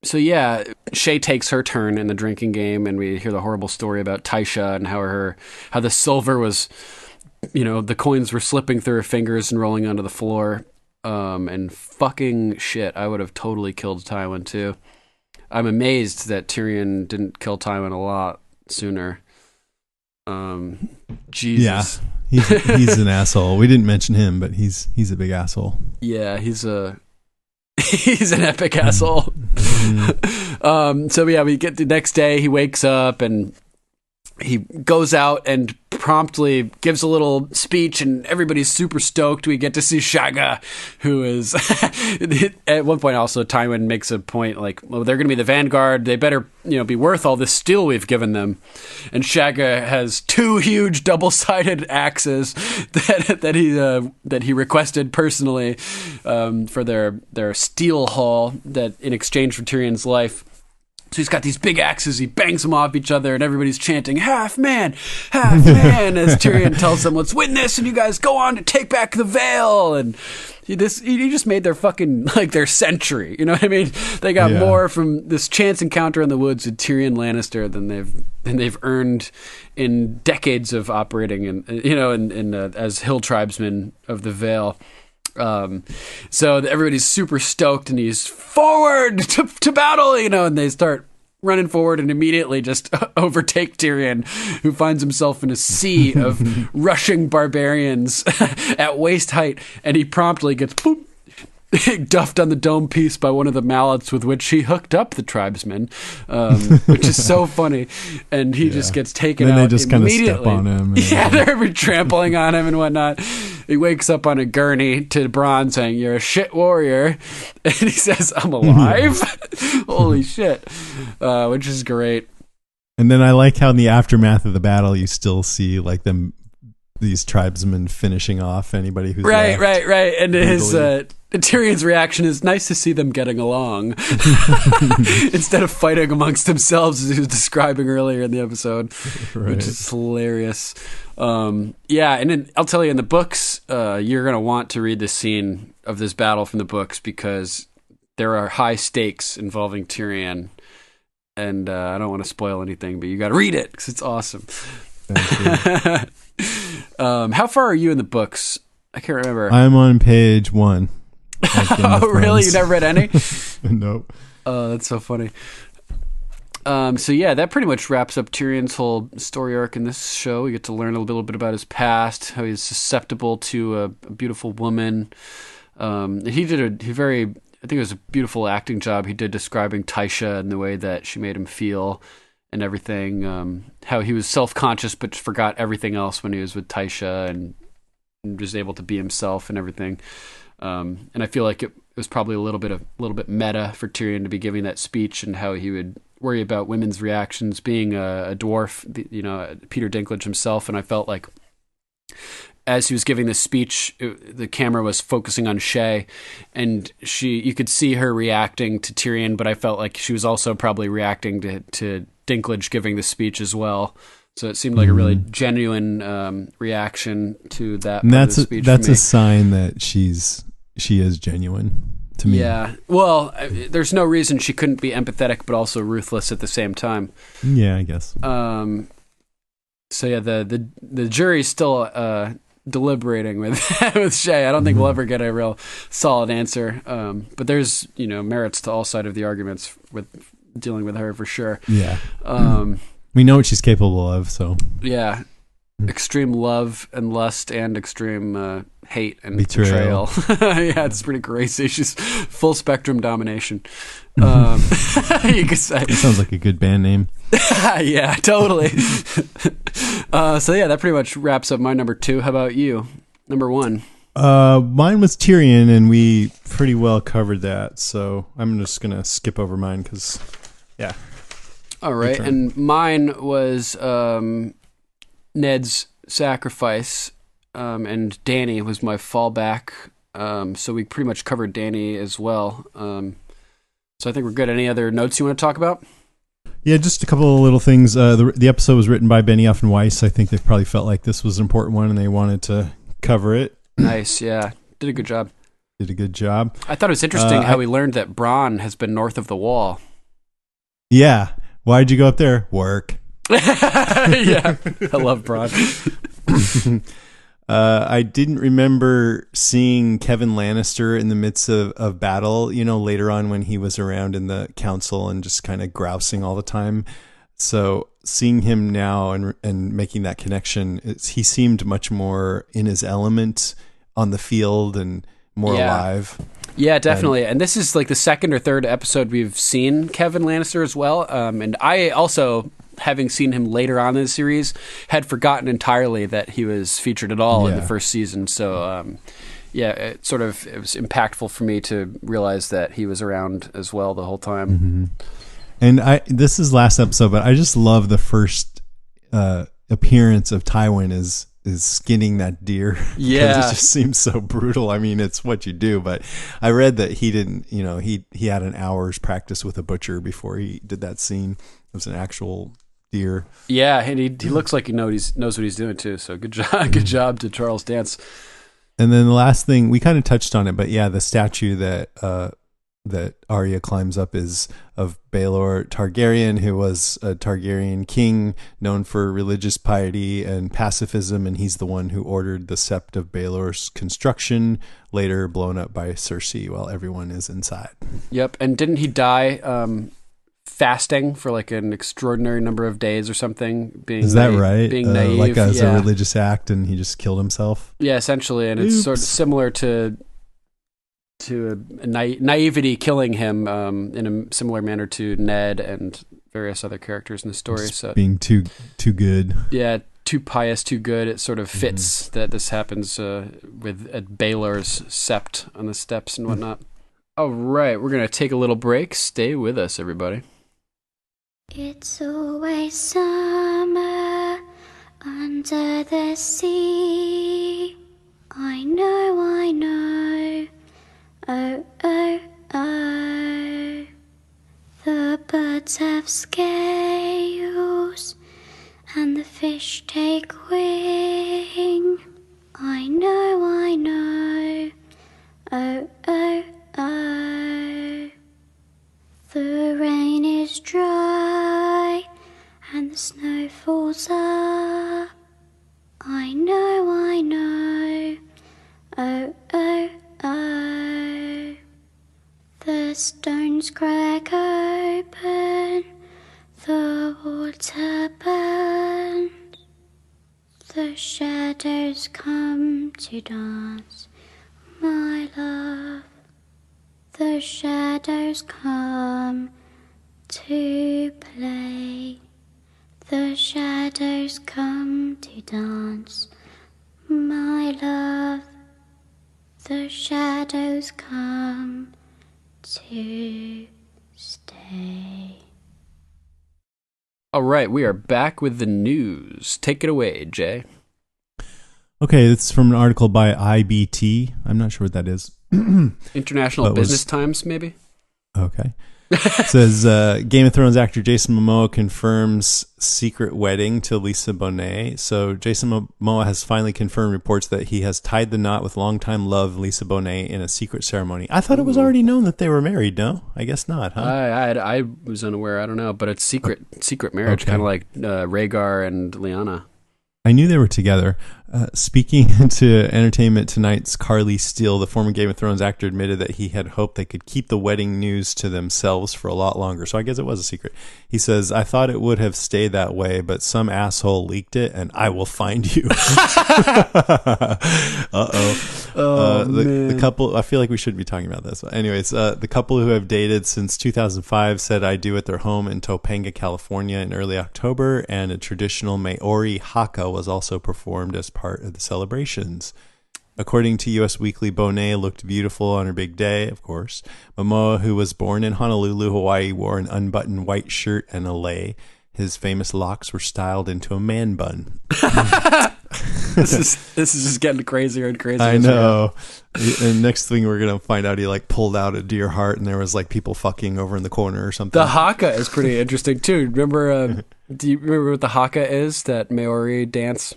[SPEAKER 4] So yeah, Shay takes her turn in the drinking game, and we hear the horrible story about Taisha and how the silver was, the coins were slipping through her fingers and rolling onto the floor. And fucking shit, I would have totally killed Tywin too. I'm amazed that Tyrion didn't kill Tywin a lot sooner. Jesus.
[SPEAKER 1] Yeah, he's an asshole. We didn't mention him, but he's a big asshole.
[SPEAKER 4] Yeah, he's an epic asshole. So yeah, we get the next day, he wakes up and he goes out and promptly gives a little speech, and everybody's super stoked. We get to see Shagga, who is at one point also Tywin makes a point like, well, they're going to be the vanguard. They better, be worth all this steel we've given them. And Shagga has 2 huge double-sided axes that he requested personally for their steel haul that in exchange for Tyrion's life. So he's got these big axes, he bangs them off each other, and everybody's chanting, half man, as Tyrion tells them, let's win this, and you guys go on to take back the Vale. And he just made their fucking, their century, you know what I mean? They got more from this chance encounter in the woods with Tyrion Lannister than they've earned in decades of operating as hill tribesmen of the Vale. So everybody's super stoked, and he's forward to battle, and they start running forward and immediately just overtake Tyrion, who finds himself in a sea of rushing barbarians at waist height, and he promptly gets duffed on the dome piece by one of the mallets with which he hooked up the tribesmen, which is so funny. And he just gets taken out.
[SPEAKER 1] And they just kind of step
[SPEAKER 4] immediately.
[SPEAKER 1] on him.
[SPEAKER 4] Yeah, they're trampling on him and whatnot. he wakes up on a gurney to Bronn saying, "You're a shit warrior," and he says, "I'm alive." Holy shit, which is great.
[SPEAKER 1] And then I like how in the aftermath of the battle, you still see like these tribesmen finishing off anybody who's
[SPEAKER 4] right. And
[SPEAKER 1] brutally.
[SPEAKER 4] his Tyrion's reaction is nice to see them getting along instead of fighting amongst themselves, as he was describing earlier in the episode, which is hilarious. And then I'll tell you, in the books, you're going to want to read the scene of this battle from the books because there are high stakes involving Tyrion. And I don't want to spoil anything, but you got to read it because it's awesome. How far are you in the books? I can't remember.
[SPEAKER 1] I'm on page 1.
[SPEAKER 4] Oh, really? You never read any?
[SPEAKER 1] Nope.
[SPEAKER 4] Oh, that's so funny. So yeah, that pretty much wraps up Tyrion's whole story arc in this show. We get to learn a little bit about his past, how he's susceptible to a beautiful woman. He did I think it was a beautiful acting job he did describing Tysha and the way that she made him feel and everything. How he was self-conscious but forgot everything else when he was with Tysha and was able to be himself and everything. And I feel like it was probably a little bit meta for Tyrion to be giving that speech and how he would worry about women's reactions, being a dwarf, Peter Dinklage himself. And I felt like as he was giving this speech, the camera was focusing on Shay, and you could see her reacting to Tyrion, but I felt like she was also probably reacting to Dinklage giving the speech as well. So it seemed like a really genuine reaction to that.
[SPEAKER 1] And
[SPEAKER 4] part of the speech.
[SPEAKER 1] That's a sign that she is genuine to me.
[SPEAKER 4] Yeah. Well, there's no reason she couldn't be empathetic but also ruthless at the same time.
[SPEAKER 1] Yeah, I guess.
[SPEAKER 4] So yeah, the jury's still deliberating with Shay. I don't think we'll ever get a real solid answer. But there's merits to all sides of the arguments with dealing with her for sure.
[SPEAKER 1] Yeah. We know what she's capable of, so.
[SPEAKER 4] Yeah. Extreme love and lust and extreme hate and betrayal. Yeah, it's pretty crazy. She's full spectrum domination. You could say.
[SPEAKER 1] It sounds like a good band name.
[SPEAKER 4] Yeah, totally. So yeah, that pretty much wraps up my number 2. How about you? Number 1.
[SPEAKER 1] Mine was Tyrion, and we pretty well covered that. So I'm just gonna skip over mine because, yeah.
[SPEAKER 4] All right, and mine was Ned's sacrifice, and Dany was my fallback. So we pretty much covered Dany as well. So I think we're good. Any other notes you want to talk about?
[SPEAKER 1] Yeah, just a couple of little things. The episode was written by Benioff and Weiss. I think they probably felt like this was an important one, and they wanted to cover it.
[SPEAKER 4] Nice, yeah. Did a good job.
[SPEAKER 1] I
[SPEAKER 4] thought it was interesting how we learned that Bronn has been north of the wall.
[SPEAKER 1] Yeah. Why'd you go up there? Work.
[SPEAKER 4] Yeah, I love Bronn.
[SPEAKER 1] I didn't remember seeing Kevin Lannister in the midst of battle, later on when he was around in the council and just kind of grousing all the time. So seeing him now and making that connection, he seemed much more in his element on the field and more alive.
[SPEAKER 4] Yeah, definitely. And this is like the second or third episode we've seen Kevin Lannister as well. And I also, having seen him later on in the series, had forgotten entirely that he was featured at all in the first season. So, it was impactful for me to realize that he was around as well the whole time.
[SPEAKER 1] Mm-hmm. And this is last episode, but I just love the first appearance of Tywin is skinning that deer.
[SPEAKER 4] Yeah.
[SPEAKER 1] It just seems so brutal. I mean, it's what you do, but I read that he didn't, he had an hour's practice with a butcher before he did that scene. It was an actual deer.
[SPEAKER 4] Yeah, and he looks like he knows what he's doing too. So good job to Charles Dance.
[SPEAKER 1] And then the last thing, we kind of touched on it, but yeah, the statue that Arya climbs up is of Baelor Targaryen, who was a Targaryen king known for religious piety and pacifism, and he's the one who ordered the Sept of Baelor's construction, later blown up by Cersei while everyone is inside.
[SPEAKER 4] Yep, and didn't he die fasting for like an extraordinary number of days or something?
[SPEAKER 1] Is that right?
[SPEAKER 4] Being naive.
[SPEAKER 1] Like as a religious act, and he just killed himself?
[SPEAKER 4] Yeah, essentially, and it's sort of similar to a naivety killing him in a similar manner to Ned and various other characters in the story.
[SPEAKER 1] Just being too good.
[SPEAKER 4] Yeah, too pious, too good. It sort of fits that this happens with at Baelor's sept on the steps and whatnot. All right, we're going to take a little break. Stay with us, everybody.
[SPEAKER 5] It's always summer under the sea. I know. Oh, oh, oh. The birds have scales and the fish take wing. I know. Oh, oh, oh. The rain is dry and the snow falls up. I know. Oh, oh, oh. The stones crack open, the water burns, the shadows come to dance, my love. The shadows come to play, the shadows come to dance, my love. The shadows come to stay.
[SPEAKER 4] All right, we are back with the news. Take it away, Jay.
[SPEAKER 1] Okay, it's from an article by IBT. I'm not sure what that is.
[SPEAKER 4] International Business Times, maybe?
[SPEAKER 1] Okay. It says, Game of Thrones actor Jason Momoa confirms secret wedding to Lisa Bonet. So Jason Momoa has finally confirmed reports that he has tied the knot with longtime love Lisa Bonet in a secret ceremony. I thought it was already known that they were married, no? I guess not, huh?
[SPEAKER 4] I was unaware. I don't know, but it's secret marriage,
[SPEAKER 1] Okay.
[SPEAKER 4] kind of like Rhaegar and Lyanna.
[SPEAKER 1] I knew they were together. Speaking into Entertainment Tonight's Carly Steele, the former Game of Thrones actor, admitted that he had hoped they could keep the wedding news to themselves for a lot longer. So I guess it was a secret. He says, I thought it would have stayed that way, but some asshole leaked it, and I will find you. The couple, I feel like we shouldn't be talking about this. But anyways, the couple who have dated since 2005 said I do at their home in Topanga, California in early October, and a traditional Maori haka was also performed as part of the celebrations. According to U.S. Weekly, Bonet looked beautiful on her big day, of course. Momoa, who was born in Honolulu, Hawaii, wore an unbuttoned white shirt and a lei. His famous locks were styled into a man bun.
[SPEAKER 4] This is just getting crazier and crazier.
[SPEAKER 1] I know. And next thing we're gonna find out, he like pulled out a deer heart, and there was like people fucking over in the corner or something.
[SPEAKER 4] The haka is pretty interesting too. Remember? Do you remember what the haka is? That Maori dance.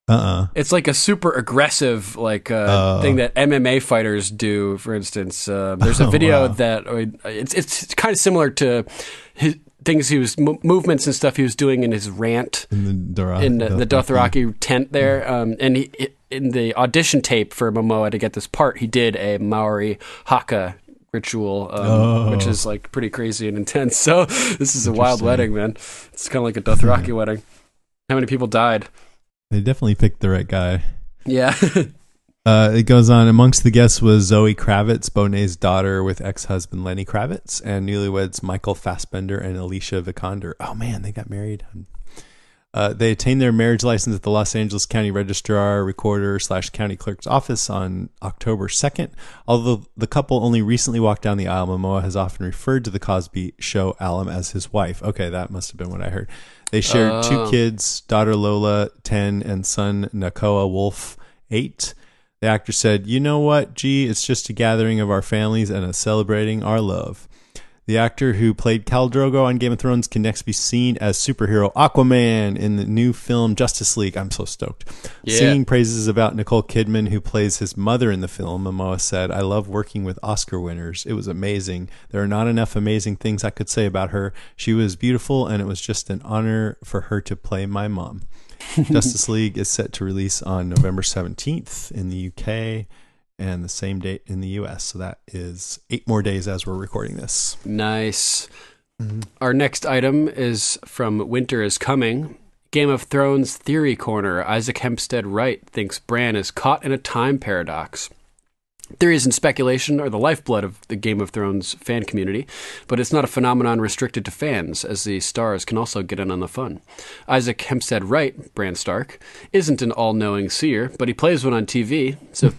[SPEAKER 4] It's like a super aggressive thing that MMA fighters do. For instance, there's a video that it's kind of similar to his things movements and stuff he was doing in his rant
[SPEAKER 1] in the
[SPEAKER 4] Dothraki tent there. And he, in the audition tape for Momoa to get this part, he did a Maori haka ritual, which is like pretty crazy and intense. So this is a wild wedding, man. It's kind of like a Dothraki wedding. How many people died?
[SPEAKER 1] They definitely picked the right guy.
[SPEAKER 4] Yeah.
[SPEAKER 1] It goes on. Amongst the guests was Zoe Kravitz, Bonet's daughter, with ex-husband Lenny Kravitz, and newlyweds Michael Fassbender and Alicia Vikander. Oh man, they got married. They attained their marriage license at the Los Angeles County Registrar Recorder / County Clerk's office on October 2nd. Although the couple only recently walked down the aisle, Momoa has often referred to the Cosby Show alum as his wife. Okay, that must have been what I heard. They shared 2 kids, daughter Lola, 10, and son Nakoa Wolf, 8. The actor said, "You know what, G? It's just a gathering of our families and a celebrating our love." The actor who played Khal Drogo on Game of Thrones can next be seen as superhero Aquaman in the new film Justice League. I'm so stoked. Yeah. Singing praises about Nicole Kidman, who plays his mother in the film, Momoa said, "I love working with Oscar winners. It was amazing. There are not enough amazing things I could say about her. She was beautiful, and it was just an honor for her to play my mom." Justice League is set to release on November 17th in the UK and the same date in the US. So that is 8 more days as we're recording this.
[SPEAKER 4] Nice. Mm-hmm. Our next item is from Winter is Coming. Game of Thrones Theory Corner. Isaac Hempstead Wright thinks Bran is caught in a time paradox. Theories and speculation are the lifeblood of the Game of Thrones fan community, but it's not a phenomenon restricted to fans, as the stars can also get in on the fun. Isaac Hempstead Wright, Bran Stark, isn't an all-knowing seer, but he plays one on TV, so,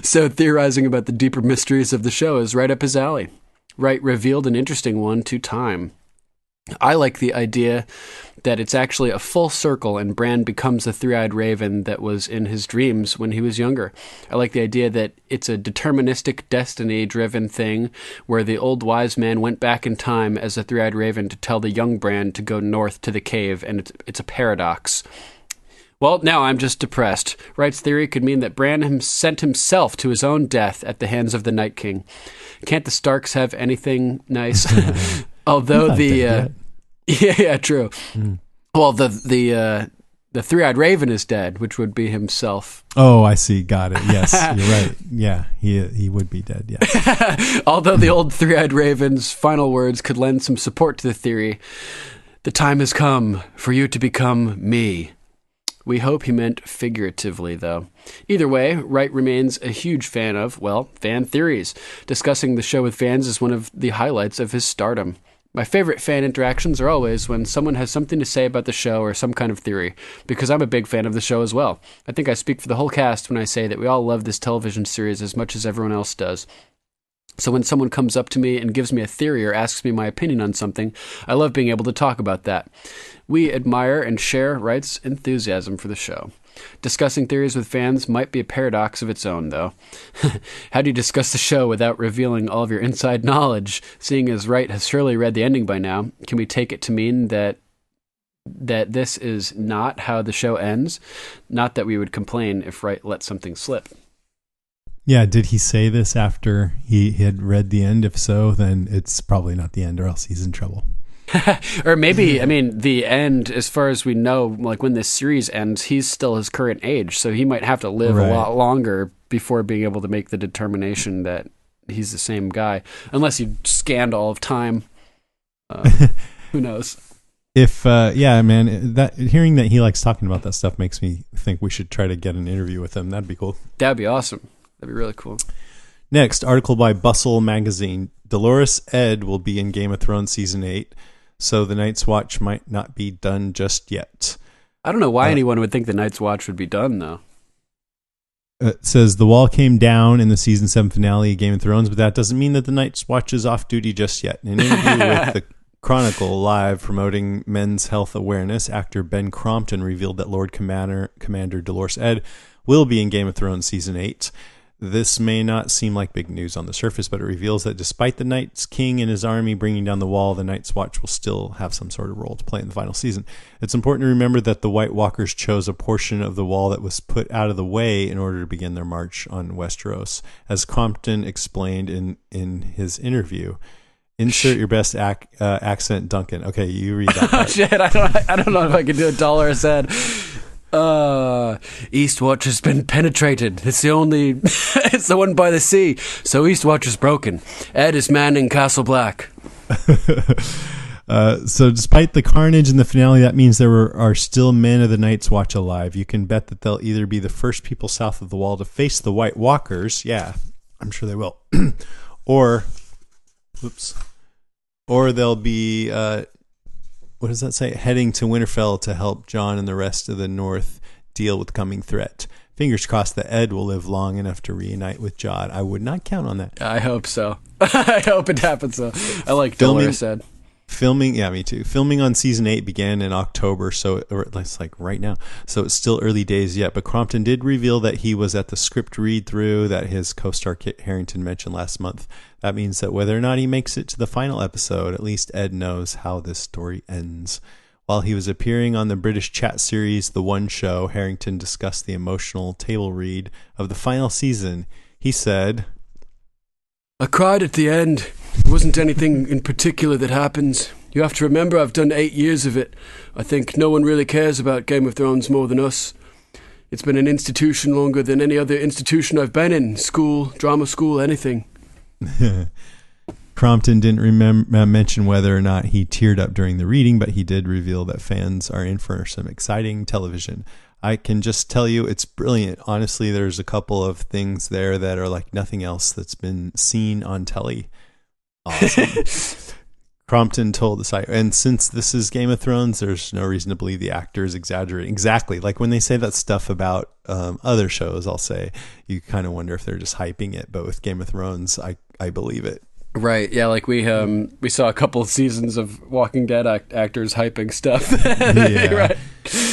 [SPEAKER 4] so theorizing about the deeper mysteries of the show is right up his alley. Wright revealed an interesting one to Time. I like the idea that it's actually a full circle and Bran becomes the three-eyed raven that was in his dreams when he was younger. I like the idea that it's a deterministic, destiny-driven thing where the old wise man went back in time as a three-eyed raven to tell the young Bran to go north to the cave, and it's a paradox. Well, now I'm just depressed. Wright's theory could mean that Bran sent himself to his own death at the hands of the Night King. Can't the Starks have anything nice? Although yeah, true. Well, the three-eyed raven is dead, which would be himself.
[SPEAKER 1] Oh, I see. Got it. Yes, you're right. Yeah, he would be dead. Yeah.
[SPEAKER 4] Although the old three-eyed raven's final words could lend some support to the theory, the time has come for you to become me. We hope he meant figuratively, though. Either way, Wright remains a huge fan of, well, fan theories. Discussing the show with fans is one of the highlights of his stardom. My favorite fan interactions are always when someone has something to say about the show or some kind of theory, because I'm a big fan of the show as well. I think I speak for the whole cast when I say that we all love this television series as much as everyone else does. So when someone comes up to me and gives me a theory or asks me my opinion on something, I love being able to talk about that. We admire and share Wright's enthusiasm for the show. Discussing theories with fans might be a paradox of its own, though. How do you discuss the show without revealing all of your inside knowledge? Seeing as Wright has surely read the ending by now, can we take it to mean that this is not how the show ends? Not that we would complain if Wright let something slip.
[SPEAKER 1] Yeah, did he say this after he had read the end? If so, then it's probably not the end, or else he's in trouble.
[SPEAKER 4] Or maybe, I mean, the end, as far as we know, like when this series ends, he's still his current age, so he might have to live a lot longer before being able to make the determination that he's the same guy, unless you scanned all of time. Who knows?
[SPEAKER 1] Yeah, man, hearing that he likes talking about that stuff makes me think we should try to get an interview with him. That'd be cool.
[SPEAKER 4] That'd be awesome. That'd be really cool.
[SPEAKER 1] Next, article by Bustle Magazine. Dolores Ed will be in Game of Thrones Season 8, so the Night's Watch might not be done just yet.
[SPEAKER 4] I don't know why anyone would think the Night's Watch would be done, though.
[SPEAKER 1] It says the wall came down in the Season 7 finale of Game of Thrones, but that doesn't mean that the Night's Watch is off duty just yet. In an interview with the Chronicle Live promoting men's health awareness, actor Ben Crompton revealed that Lord Commander Dolores Ed will be in Game of Thrones Season 8. This may not seem like big news on the surface, but it reveals that despite the Night's King and his army bringing down the wall, the Night's Watch will still have some sort of role to play in the final season. It's important to remember that the White Walkers chose a portion of the wall that was put out of the way in order to begin their march on Westeros. As Crompton explained in his interview, insert your best accent, Duncan. Okay, you read that part.
[SPEAKER 4] Shit, I don't know if I can do a Dolores Ed. Eastwatch has been penetrated. It's the one by the sea. So Eastwatch is broken. Ed is manning Castle Black.
[SPEAKER 1] So despite the carnage in the finale, that means there are still men of the Night's Watch alive. You can bet that they'll either be the first people south of the wall to face the White Walkers. Yeah, I'm sure they will. or they'll be... what does that say? Heading to Winterfell to help Jon and the rest of the North deal with the coming threat. Fingers crossed that Ed will live long enough to reunite with Jon. I would not count on that.
[SPEAKER 4] I hope so. I hope it happens so. I like Dolores Ed.
[SPEAKER 1] Filming, yeah, me too. Filming on Season 8 began in October, or it's like right now. So it's still early days yet. But Crompton did reveal that he was at the script read-through that his co-star Kit Harington mentioned last month. That means that whether or not he makes it to the final episode, at least Ed knows how this story ends. While he was appearing on the British chat series The One Show, Harington discussed the emotional table read of the final season. He said,
[SPEAKER 4] I cried at the end. There wasn't anything in particular that happens. You have to remember I've done 8 years of it. I think no one really cares about Game of Thrones more than us. It's been an institution longer than any other institution I've been in. School, drama school, anything.
[SPEAKER 1] Crompton didn't mention whether or not he teared up during the reading, but he did reveal that fans are in for some exciting television. I can just tell you it's brilliant. Honestly, there's a couple of things there that are like nothing else that's been seen on telly. Awesome. Crompton told the site, and since this is Game of Thrones, there's no reason to believe the actors exaggerating. Exactly. Like when they say that stuff about other shows, I'll say, you kind of wonder if they're just hyping it. But with Game of Thrones, I believe it.
[SPEAKER 4] Right, yeah, like we saw a couple of seasons of Walking Dead actors hyping stuff.
[SPEAKER 1] Yeah,
[SPEAKER 4] right.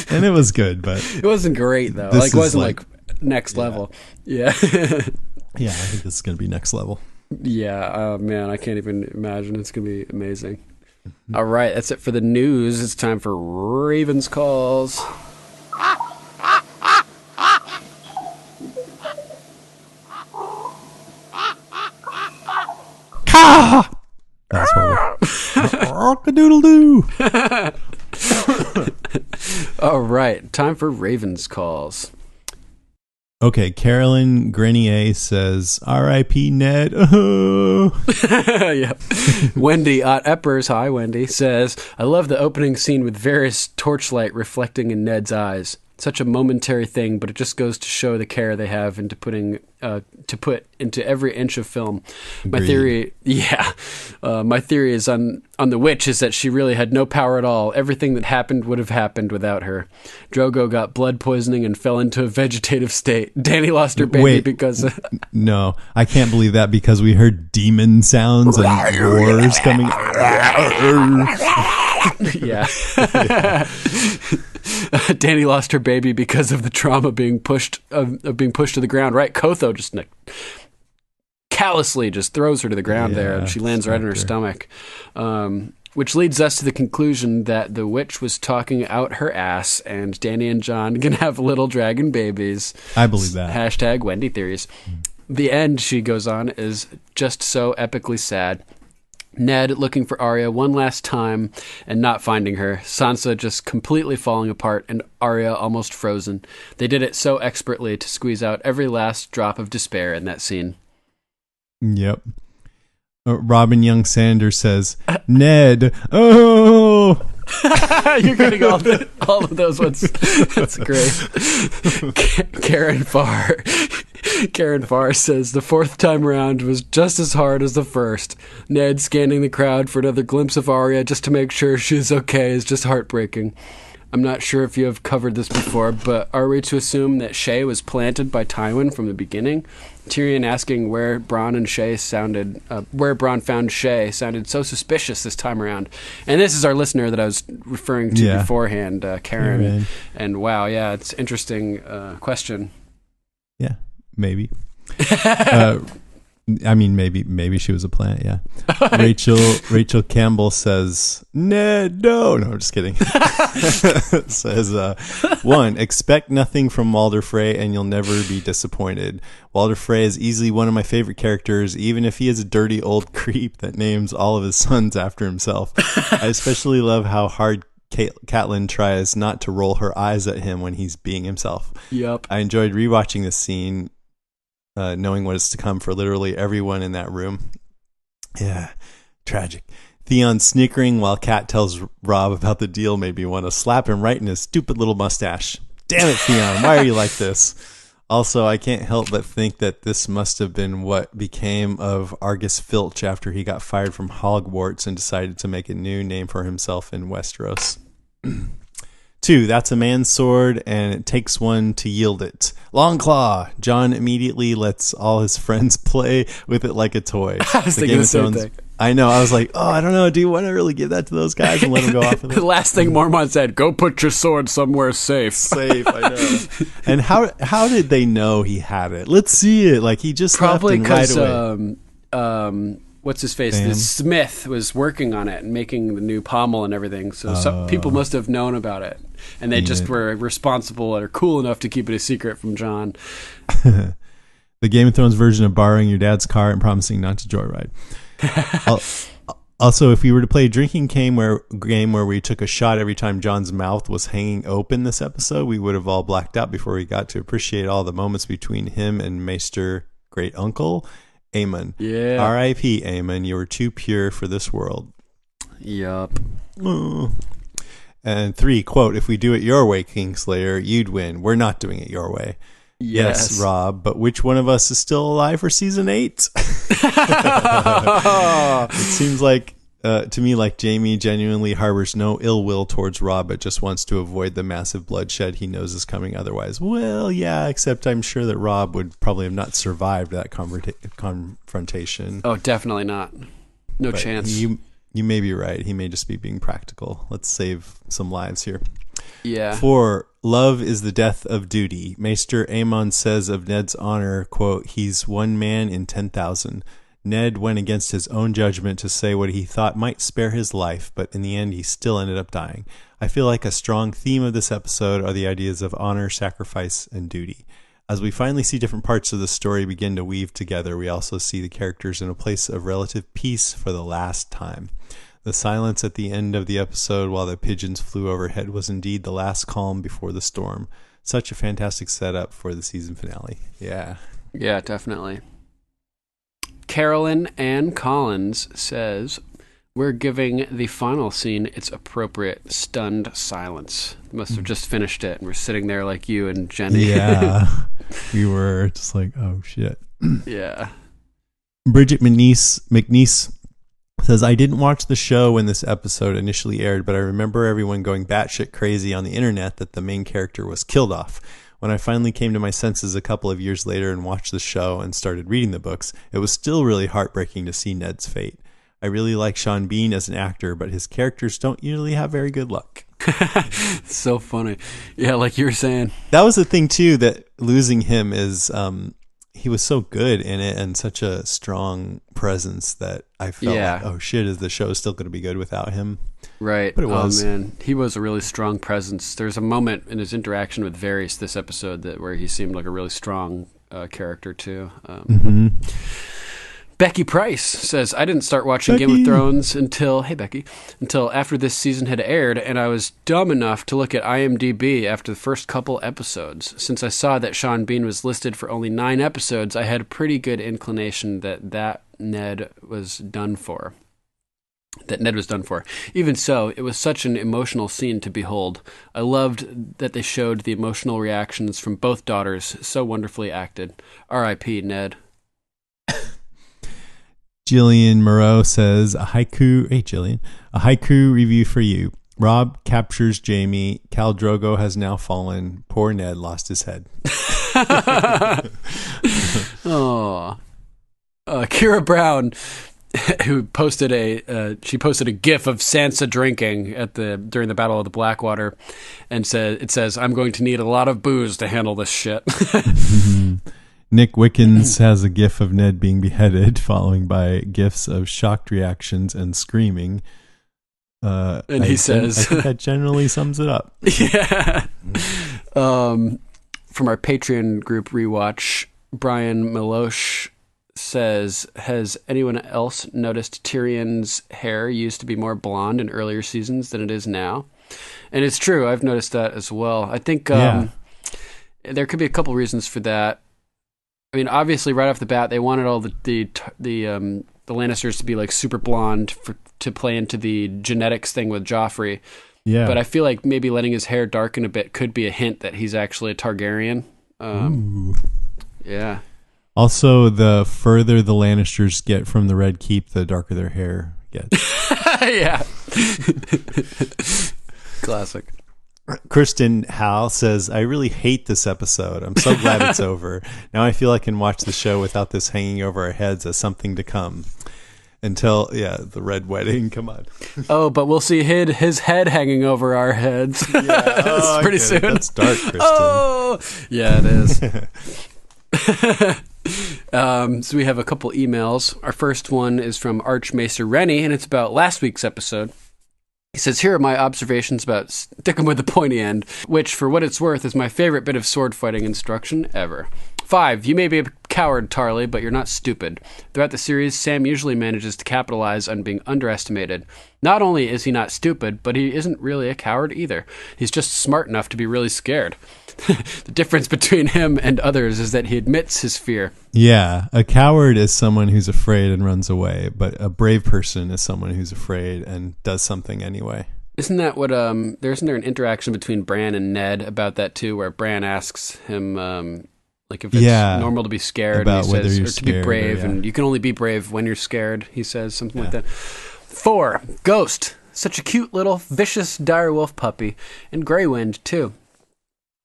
[SPEAKER 1] And it was good, but
[SPEAKER 4] it wasn't great though. Like it wasn't like next level. Yeah.
[SPEAKER 1] Yeah, I think this is gonna be next level.
[SPEAKER 4] Yeah, man, I can't even imagine. It's gonna be amazing. All right, that's it for the news. It's time for Raven's Calls.
[SPEAKER 1] That's what rock-a-doodle-doo.
[SPEAKER 4] All right, time for Raven's Calls.
[SPEAKER 1] Okay, Carolyn Grenier says, R.I.P. Ned.
[SPEAKER 4] Yep. Wendy Eppers, hi Wendy, says, I love the opening scene with various torchlight reflecting in Ned's eyes. Such a momentary thing, but it just goes to show the care they have into putting to put into every inch of film. My theory is on the witch is that she really had no power at all. Everything that happened would have happened without her. Drogo got blood poisoning and fell into a vegetative state. Dany lost her baby because
[SPEAKER 1] no, I can't believe that because we heard demon sounds and roars coming.
[SPEAKER 4] Yeah. Dany lost her baby because of the trauma being pushed of being pushed to the ground. Right, Kotho just callously just throws her to the ground there, and she lands right in her stomach. Which leads us to the conclusion that the witch was talking out her ass, and Dany and Jon can have little dragon babies.
[SPEAKER 1] I believe that.
[SPEAKER 4] Hashtag Wendy theories. The end, she goes on, is just so epically sad. Ned looking for Arya one last time and not finding her. Sansa just completely falling apart and Arya almost frozen. They did it so expertly to squeeze out every last drop of despair in that scene.
[SPEAKER 1] Yep. Robin Young Sanders says, Ned, oh!
[SPEAKER 4] You're getting all of those ones. That's great. Karen Farr says, the fourth time around was just as hard as the first. Ned scanning the crowd for another glimpse of Arya just to make sure she's okay is just heartbreaking. I'm not sure if you have covered this before, but are we to assume that Shae was planted by Tywin from the beginning? Tyrion asking where Bronn found Shae sounded so suspicious this time around. And this is our listener that I was referring to beforehand, Karen. And wow, yeah, it's interesting question.
[SPEAKER 1] Yeah, maybe. I mean, maybe she was a plant. Yeah. Rachel Campbell says, Ned, no, I'm just kidding. Says, 1, expect nothing from Walder Frey and you'll never be disappointed. Walder Frey is easily one of my favorite characters, even if he is a dirty old creep that names all of his sons after himself. I especially love how hard Catelyn tries not to roll her eyes at him when he's being himself.
[SPEAKER 4] Yep.
[SPEAKER 1] I enjoyed rewatching this scene, knowing what is to come for literally everyone in that room. Yeah, tragic. Theon snickering while Kat tells Robb about the deal made me want to slap him right in his stupid little mustache. Damn it, Theon, why are you like this? Also, I can't help but think that this must have been what became of Argus Filch after he got fired from Hogwarts and decided to make a new name for himself in Westeros. 2, that's a man's sword, and it takes one to yield it. Longclaw. Jon immediately lets all his friends play with it like a toy.
[SPEAKER 4] I was thinking the same thing.
[SPEAKER 1] I know. I was like, I don't know. Do you want to really give that to those guys and let them go off with it?
[SPEAKER 4] The last thing Mormont said, go put your sword somewhere safe.
[SPEAKER 1] Safe, I know. And how did they know he had it? Let's see it. Like, he just
[SPEAKER 4] probably
[SPEAKER 1] left right away.
[SPEAKER 4] What's his face? The Smith was working on it and making the new pommel and everything. So some people must have known about it, and they just were responsible or cool enough to keep it a secret from Jon.
[SPEAKER 1] The Game of Thrones version of borrowing your dad's car and promising not to joyride. Also, if we were to play a drinking game where we took a shot every time Jon's mouth was hanging open this episode, we would have all blacked out before we got to appreciate all the moments between him and Maester Great Uncle. Aemon.
[SPEAKER 4] Yeah.
[SPEAKER 1] R.I.P. Aemon. You were too pure for this world.
[SPEAKER 4] Yup.
[SPEAKER 1] And 3, quote, if we do it your way, Kingslayer, you'd win. We're not doing it your way. Yes, Rob, but which one of us is still alive for season 8? It seems like, to me, like Jaime genuinely harbors no ill will towards Rob, but just wants to avoid the massive bloodshed he knows is coming otherwise. Well, yeah, except I'm sure that Rob would probably have not survived that confrontation.
[SPEAKER 4] Oh, definitely not. No chance.
[SPEAKER 1] You may be right. He may just be being practical. Let's save some lives here.
[SPEAKER 4] Yeah.
[SPEAKER 1] 4, love is the death of duty. Maester Aemon says of Ned's honor, quote, he's one man in 10,000. Ned went against his own judgment to say what he thought might spare his life, but in the end he still ended up dying. I feel like a strong theme of this episode are the ideas of honor, sacrifice, and duty. As we finally see different parts of the story begin to weave together, we also see the characters in a place of relative peace for the last time. The silence at the end of the episode while the pigeons flew overhead was indeed the last calm before the storm. Such a fantastic setup for the season finale. Yeah.
[SPEAKER 4] Yeah, definitely. Carolyn Ann Collins says, we're giving the final scene its appropriate stunned silence. Must have just finished it, and we're sitting there like you and Jenny.
[SPEAKER 1] Yeah. We were just like, oh, shit.
[SPEAKER 4] Yeah.
[SPEAKER 1] Bridget McNeese says, I didn't watch the show when this episode initially aired, but I remember everyone going batshit crazy on the internet that the main character was killed off. When I finally came to my senses a couple of years later and watched the show and started reading the books, it was still really heartbreaking to see Ned's fate. I really like Sean Bean as an actor, but his characters don't usually have very good luck.
[SPEAKER 4] So funny. Yeah, like you were saying.
[SPEAKER 1] That was the thing, too, that losing him is... he was so good in it and such a strong presence that I felt like, oh shit, is the show still going to be good without him?
[SPEAKER 4] Right.
[SPEAKER 1] But it was.
[SPEAKER 4] Oh man, he was a really strong presence. There's a moment in his interaction with Varys this episode where he seemed like a really strong character too. Becky Price says, I didn't start watching Game of Thrones until after this season had aired, and I was dumb enough to look at IMDb after the first couple episodes. Since I saw that Sean Bean was listed for only 9 episodes, I had a pretty good inclination that Ned was done for. Even so, it was such an emotional scene to behold. I loved that they showed the emotional reactions from both daughters, so wonderfully acted. R.I.P. Ned.
[SPEAKER 1] Jillian Moreau says, a haiku review for you. Rob captures Jaime. Khal Drogo has now fallen. Poor Ned lost his head.
[SPEAKER 4] Oh, Kira Brown, who posted a GIF of Sansa drinking during the Battle of the Blackwater, and it says, "I'm going to need a lot of booze to handle this shit."
[SPEAKER 1] Nick Wickens has a gif of Ned being beheaded, following by gifs of shocked reactions and screaming.
[SPEAKER 4] And he says,
[SPEAKER 1] I think that generally sums it up.
[SPEAKER 4] Yeah. From our Patreon group Rewatch, Brian Milosh says, has anyone else noticed Tyrion's hair used to be more blonde in earlier seasons than it is now? And it's true. I've noticed that as well. I think there could be a couple reasons for that. I mean, obviously, right off the bat, they wanted all the Lannisters to be like super blonde to play into the genetics thing with Joffrey.
[SPEAKER 1] Yeah.
[SPEAKER 4] But I feel like maybe letting his hair darken a bit could be a hint that he's actually a Targaryen. Yeah.
[SPEAKER 1] Also, the further the Lannisters get from the Red Keep, the darker their hair gets.
[SPEAKER 4] Yeah. Classic.
[SPEAKER 1] Kristen Hal says, I really hate this episode. I'm so glad it's over. Now I feel I can watch the show without this hanging over our heads as something to come. Until, the Red Wedding. Come on.
[SPEAKER 4] Oh, but we'll see his head hanging over our heads. Yeah. Pretty soon.
[SPEAKER 1] That's dark, Kristen.
[SPEAKER 4] Oh, yeah, it is. So we have a couple emails. Our first one is from Archmaester Rennie, and it's about last week's episode. He says, here are my observations about sticking with the pointy end, which, for what it's worth, is my favorite bit of sword fighting instruction ever. 5. You may be a coward, Tarly, but you're not stupid. Throughout the series, Sam usually manages to capitalize on being underestimated. Not only is he not stupid, but he isn't really a coward either. He's just smart enough to be really scared. The difference between him and others is that he admits his fear.
[SPEAKER 1] Yeah, a coward is someone who's afraid and runs away, but a brave person is someone who's afraid and does something anyway.
[SPEAKER 4] Isn't that what, isn't there an interaction between Bran and Ned about that too, where Bran asks him, like if it's normal to be scared,
[SPEAKER 1] about
[SPEAKER 4] and he
[SPEAKER 1] whether
[SPEAKER 4] says,
[SPEAKER 1] you're
[SPEAKER 4] or to be
[SPEAKER 1] scared,
[SPEAKER 4] brave,
[SPEAKER 1] or,
[SPEAKER 4] and you can only be brave when you're scared, he says, something like that. 4, Ghost. Such a cute little vicious direwolf puppy, and Greywind too.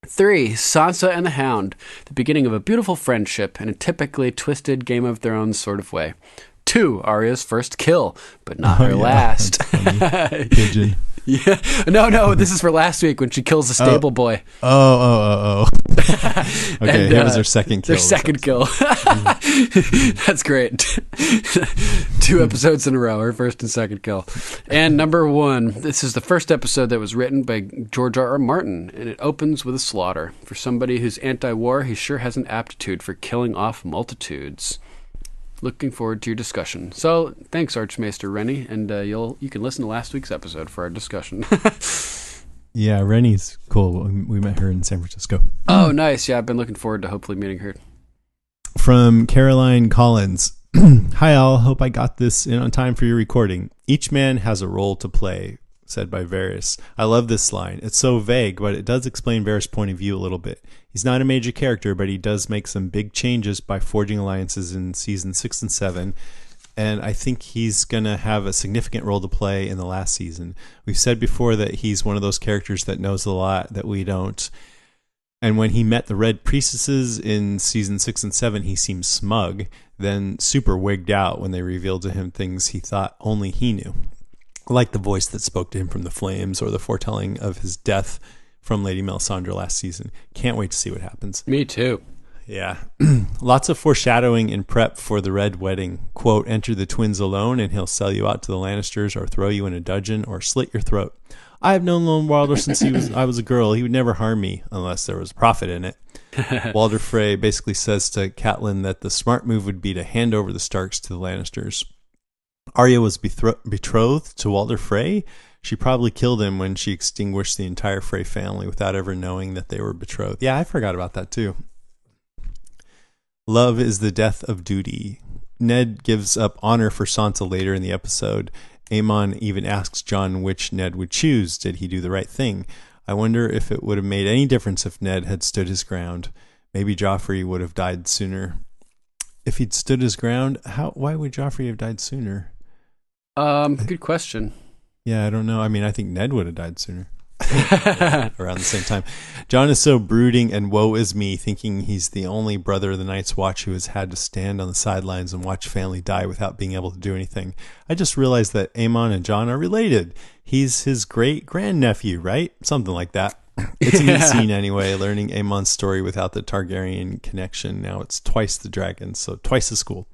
[SPEAKER 4] 3, Sansa and the Hound, the beginning of a beautiful friendship in a typically twisted Game of Thrones sort of way. 2, Arya's first kill, but not her last.
[SPEAKER 1] Pigeon.
[SPEAKER 4] Yeah. No, this is for last week when she kills the stable boy.
[SPEAKER 1] Oh. Okay,
[SPEAKER 4] And,
[SPEAKER 1] it was her second kill.
[SPEAKER 4] Their second kill. That's great. 2 episodes in a row, her first and second kill. And number 1, this is the first episode that was written by George R.R. Martin, and it opens with a slaughter. For somebody who's anti-war, he sure has an aptitude for killing off multitudes. Looking forward to your discussion. So, thanks, Archmaester Rennie, and you can listen to last week's episode for our discussion.
[SPEAKER 1] Yeah, Rennie's cool. We met her in San Francisco.
[SPEAKER 4] Oh, nice. Yeah, I've been looking forward to hopefully meeting her.
[SPEAKER 1] From Caroline Collins. Hi all, hope I got this in on time for your recording. Each man has a role to play, said by Varys. I love this line. It's so vague, but it does explain Varys' point of view a little bit. He's not a major character, but he does make some big changes by forging alliances in season 6 and 7. And I think he's going to have a significant role to play in the last season. We've said before that he's one of those characters that knows a lot that we don't. And when he met the Red Priestesses in season 6 and 7, he seemed smug, then super wigged out when they revealed to him things he thought only he knew. Like the voice that spoke to him from the flames or the foretelling of his death from Lady Melisandre last season. Can't wait to see what happens.
[SPEAKER 4] Me too.
[SPEAKER 1] Yeah. Lots of foreshadowing and prep for the Red Wedding. Quote, enter the twins alone and he'll sell you out to the Lannisters or throw you in a dungeon or slit your throat. I have known Lone Walder since I was a girl. He would never harm me unless there was profit in it. Walder Frey basically says to Catelyn that the smart move would be to hand over the Starks to the Lannisters. Arya was betrothed to Walder Frey. She probably killed him when she extinguished the entire Frey family without ever knowing that they were betrothed. Yeah, I forgot about that too. Love is the death of duty. Ned gives up honor for Sansa later in the episode. Aemon even asks Jon which Ned would choose. Did he do the right thing? I wonder if it would have made any difference if Ned had stood his ground. Maybe Joffrey would have died sooner. If he'd stood his ground, why would Joffrey have died sooner?
[SPEAKER 4] Good question.
[SPEAKER 1] Yeah, I don't know. I mean, I think Ned would have died sooner. Around the same time. Jon is so brooding and woe is me, thinking he's the only brother of the Night's Watch who has had to stand on the sidelines and watch family die without being able to do anything. I just realized that Aemon and Jon are related. He's his great-grandnephew, right? Something like that. It's a neat scene anyway, learning Aemon's story without the Targaryen connection. Now it's twice the dragons, so twice as cool.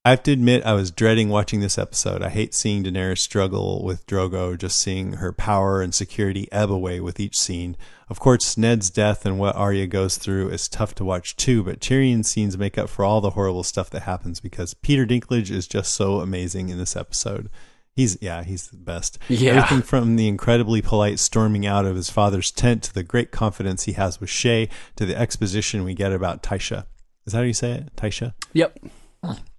[SPEAKER 1] I have to admit, I was dreading watching this episode. I hate seeing Daenerys struggle with Drogo, just seeing her power and security ebb away with each scene. Of course, Ned's death and what Arya goes through is tough to watch too, but Tyrion's scenes make up for all the horrible stuff that happens because Peter Dinklage is just so amazing in this episode. He's the best.
[SPEAKER 4] Yeah.
[SPEAKER 1] Everything from the incredibly polite storming out of his father's tent to the great confidence he has with Shay to the exposition we get about Tysha. Is that how you say it? Tysha?
[SPEAKER 4] Yep.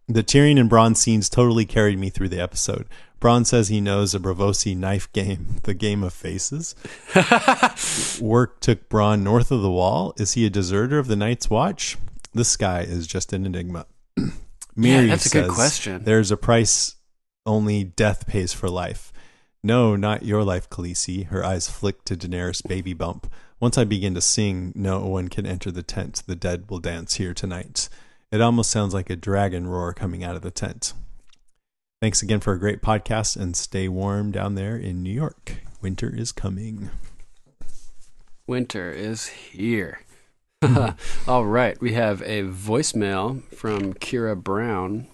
[SPEAKER 1] The Tyrion and Bronn scenes totally carried me through the episode. Bronn says he knows a Bravosi knife game, the game of faces. Work took Bronn north of the wall. Is he a deserter of the Night's Watch? This guy is just an enigma. Miri
[SPEAKER 4] that's
[SPEAKER 1] says,
[SPEAKER 4] a good question.
[SPEAKER 1] There's a price only death pays for life. No, not your life, Khaleesi. Her eyes flick to Daenerys' baby bump. Once I begin to sing, no one can enter the tent. The dead will dance here tonight. It almost sounds like a dragon roar coming out of the tent. Thanks again for a great podcast, and stay warm down there in New York. Winter is coming.
[SPEAKER 4] Winter is here. All right, we have a voicemail from Kira Brown.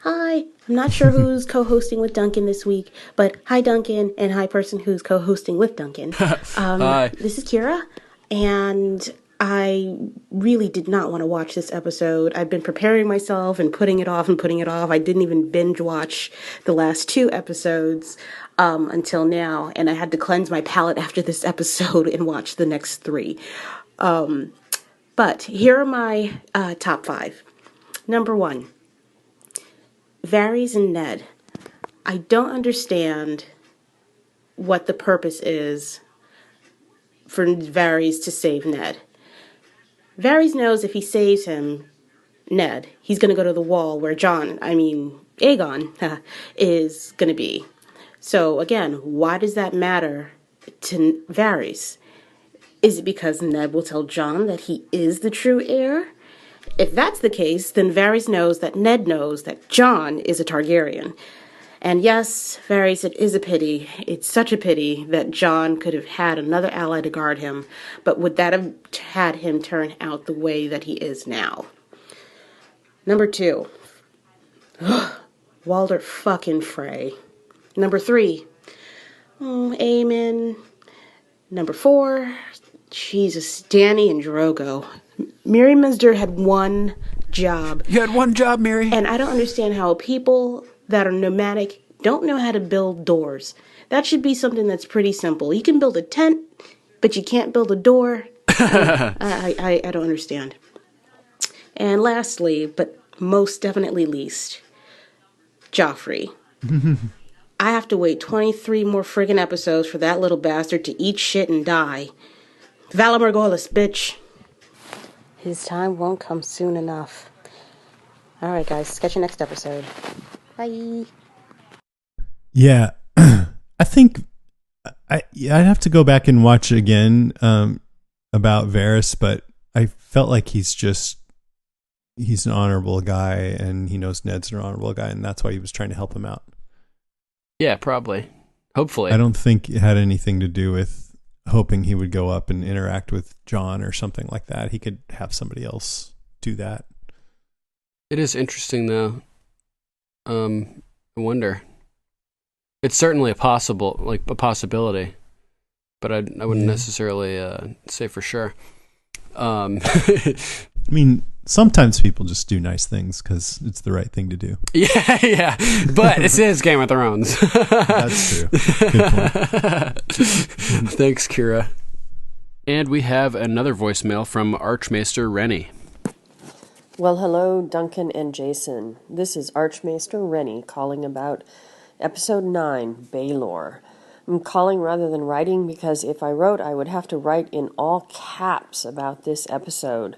[SPEAKER 6] Hi, I'm not sure who's co-hosting with Duncan this week, but hi Duncan, and hi person who's co-hosting with Duncan.
[SPEAKER 4] Hi.
[SPEAKER 6] This is Kira, and I really did not want to watch this episode. I've been preparing myself and putting it off and putting it off. I didn't even binge watch the last 2 episodes until now, and I had to cleanse my palate after this episode and watch the next 3. But here are my top 5. Number 1, Varys and Ned. I don't understand what the purpose is for Varys to save Ned. Varys knows if he saves him, Ned, he's going to go to the wall where Aegon, is going to be. So again, why does that matter to Varys? Is it because Ned will tell Jon that he is the true heir? If that's the case, then Varys knows that Ned knows that Jon is a Targaryen. And yes, Varys, it is a pity. It's such a pity that Jon could have had another ally to guard him, but would that have had him turn out the way that he is now? Number 2, Walder fucking Frey. Number 3, Aemon. Number 4, Jesus, Dany and Drogo. Miri Mizdur had one job.
[SPEAKER 4] You had one job, Miri.
[SPEAKER 6] And I don't understand how people that are nomadic don't know how to build doors. That should be something that's pretty simple. You can build a tent, but you can't build a door. I don't understand. And lastly, but most definitely least, Joffrey. I have to wait 23 more friggin' episodes for that little bastard to eat shit and die. Valar Morghulis, bitch. His time won't come soon enough. Alright guys, catch you next episode. Bye.
[SPEAKER 1] Yeah, I think I'd have to go back and watch again about Varys, but I felt like he's an honorable guy, and he knows Ned's an honorable guy, and that's why he was trying to help him out.
[SPEAKER 4] Yeah, probably. Hopefully.
[SPEAKER 1] I don't think it had anything to do with hoping he would go up and interact with Jon or something like that. He could have somebody else do that.
[SPEAKER 4] It is interesting, though. I wonder. It's certainly a possibility, but I wouldn't necessarily say for sure.
[SPEAKER 1] I mean, sometimes people just do nice things because it's the right thing to do.
[SPEAKER 4] Yeah. But it is Game of Thrones.
[SPEAKER 1] That's true. Good point.
[SPEAKER 4] Thanks, Kira. And we have another voicemail from Archmaester Rennie.
[SPEAKER 7] Well, hello, Duncan and Jason. This is Archmaester Rennie calling about Episode 9, Baelor. I'm calling rather than writing because if I wrote, I would have to write in all caps about this episode.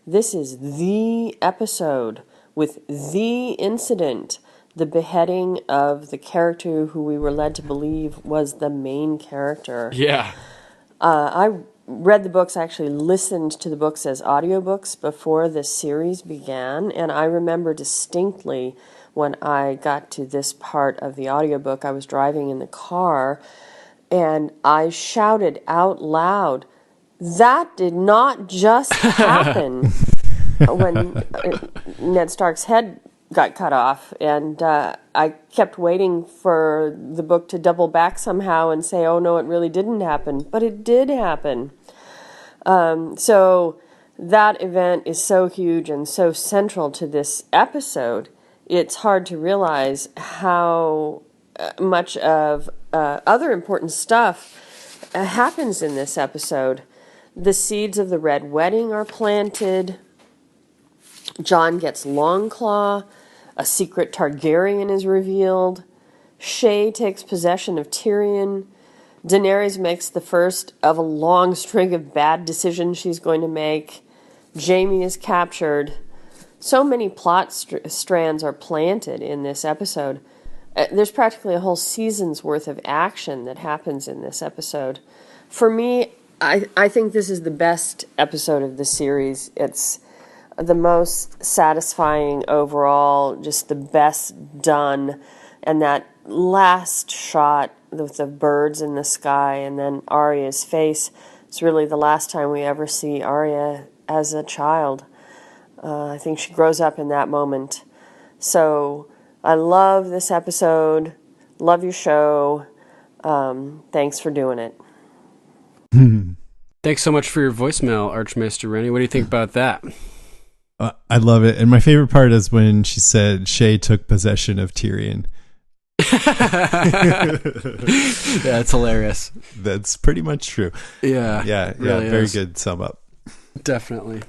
[SPEAKER 7] This is the episode with the incident, the beheading of the character who we were led to believe was the main character.
[SPEAKER 4] Yeah.
[SPEAKER 7] I read the books, I actually listened to the books as audiobooks before the series began, and I remember distinctly when I got to this part of the audiobook, I was driving in the car, and I shouted out loud, "That did not just happen," when Ned Stark's head got cut off, and I kept waiting for the book to double back somehow and say, oh no, it really didn't happen, but it did happen. So that event is so huge and so central to this episode, it's hard to realize how much of other important stuff happens in this episode. The seeds of the Red Wedding are planted. Jon gets Longclaw. A secret Targaryen is revealed. Shae takes possession of Tyrion. Daenerys makes the first of a long string of bad decisions she's going to make. Jaime is captured. So many plot strands are planted in this episode. There's practically a whole season's worth of action that happens in this episode. For me, I think this is the best episode of the series. It's the most satisfying overall, just the best done. And that last shot with the birds in the sky and then Arya's face, it's really the last time we ever see Arya as a child. I think she grows up in that moment. So I love this episode. Love your show. Thanks for doing it.
[SPEAKER 4] Thanks so much for your voicemail, Archmaester Rennie. What do you think about that?
[SPEAKER 1] I love it. And my favorite part is when she said Shay took possession of Tyrion.
[SPEAKER 4] That's hilarious.
[SPEAKER 1] That's pretty much true.
[SPEAKER 4] Yeah.
[SPEAKER 1] Yeah.
[SPEAKER 4] Really
[SPEAKER 1] very
[SPEAKER 4] is.
[SPEAKER 1] good sum up.
[SPEAKER 4] Definitely.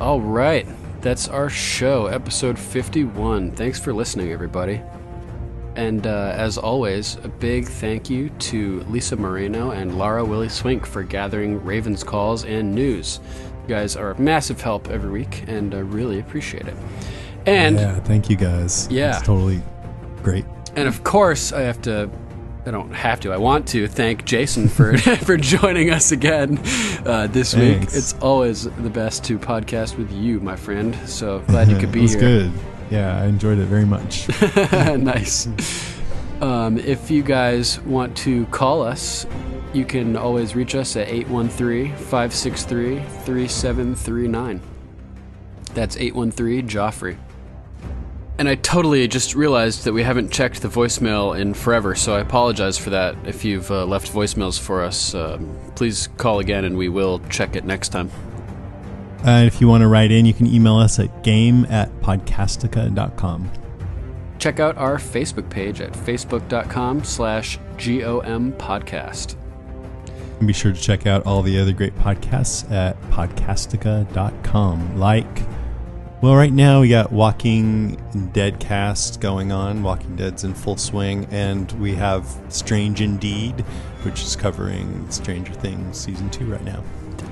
[SPEAKER 4] All right. That's our show, episode 51. Thanks for listening, everybody. And as always, a big thank you to Lisa Moreno and Lara Willie Swink for gathering Raven's calls and news. You guys are a massive help every week, and I really appreciate it. And
[SPEAKER 1] yeah, thank you guys.
[SPEAKER 4] Yeah.
[SPEAKER 1] It's totally great.
[SPEAKER 4] And of course, I want to thank Jason for for joining us again this week. It's always the best to podcast with you, my friend. So glad you could be here.
[SPEAKER 1] It was good. Yeah, I enjoyed it very much.
[SPEAKER 4] Nice. If you guys want to call us, you can always reach us at 813-563-3739. That's 813-JOFFREY. And I totally just realized that we haven't checked the voicemail in forever, so I apologize for that. If you've left voicemails for us, please call again and we will check it next time.
[SPEAKER 1] If you want to write in, you can email us at game@podcastica.com.
[SPEAKER 4] Check out our Facebook page at facebook.com/GOM podcast.
[SPEAKER 1] And be sure to check out all the other great podcasts at podcastica.com. Well, right now we got Walking Dead cast going on. Walking Dead's in full swing. And we have Strange Indeed, which is covering Stranger Things Season 2 right now.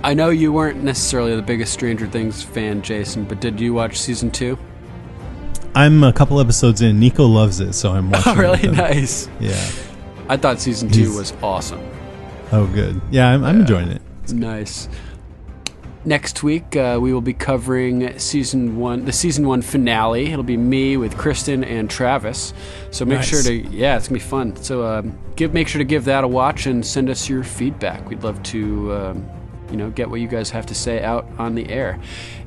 [SPEAKER 4] I know you weren't necessarily the biggest Stranger Things fan, Jason, but did you watch Season 2?
[SPEAKER 1] I'm a couple episodes in. Nico loves it, so I'm watching
[SPEAKER 4] Oh, really?
[SPEAKER 1] it.
[SPEAKER 4] Nice.
[SPEAKER 1] Yeah.
[SPEAKER 4] I thought Season 2 was awesome.
[SPEAKER 1] Oh, good. Yeah, I'm enjoying it.
[SPEAKER 4] Nice. Next week, we will be covering the Season 1 finale. It'll be me with Kristen and Travis. So make sure to, it's going to be fun. So make sure to give that a watch and send us your feedback. We'd love to, get what you guys have to say out on the air.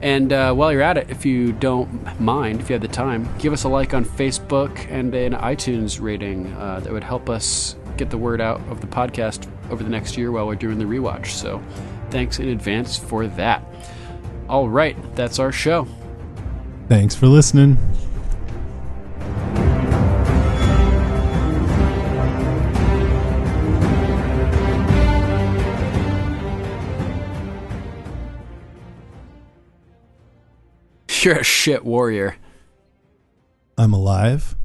[SPEAKER 4] And while you're at it, if you don't mind, if you have the time, give us a like on Facebook and an iTunes rating. That would help us get the word out of the podcast over the next year while we're doing the rewatch. So thanks in advance for that. All right, that's our show.
[SPEAKER 1] Thanks for listening.
[SPEAKER 4] You're a shit warrior.
[SPEAKER 1] I'm alive.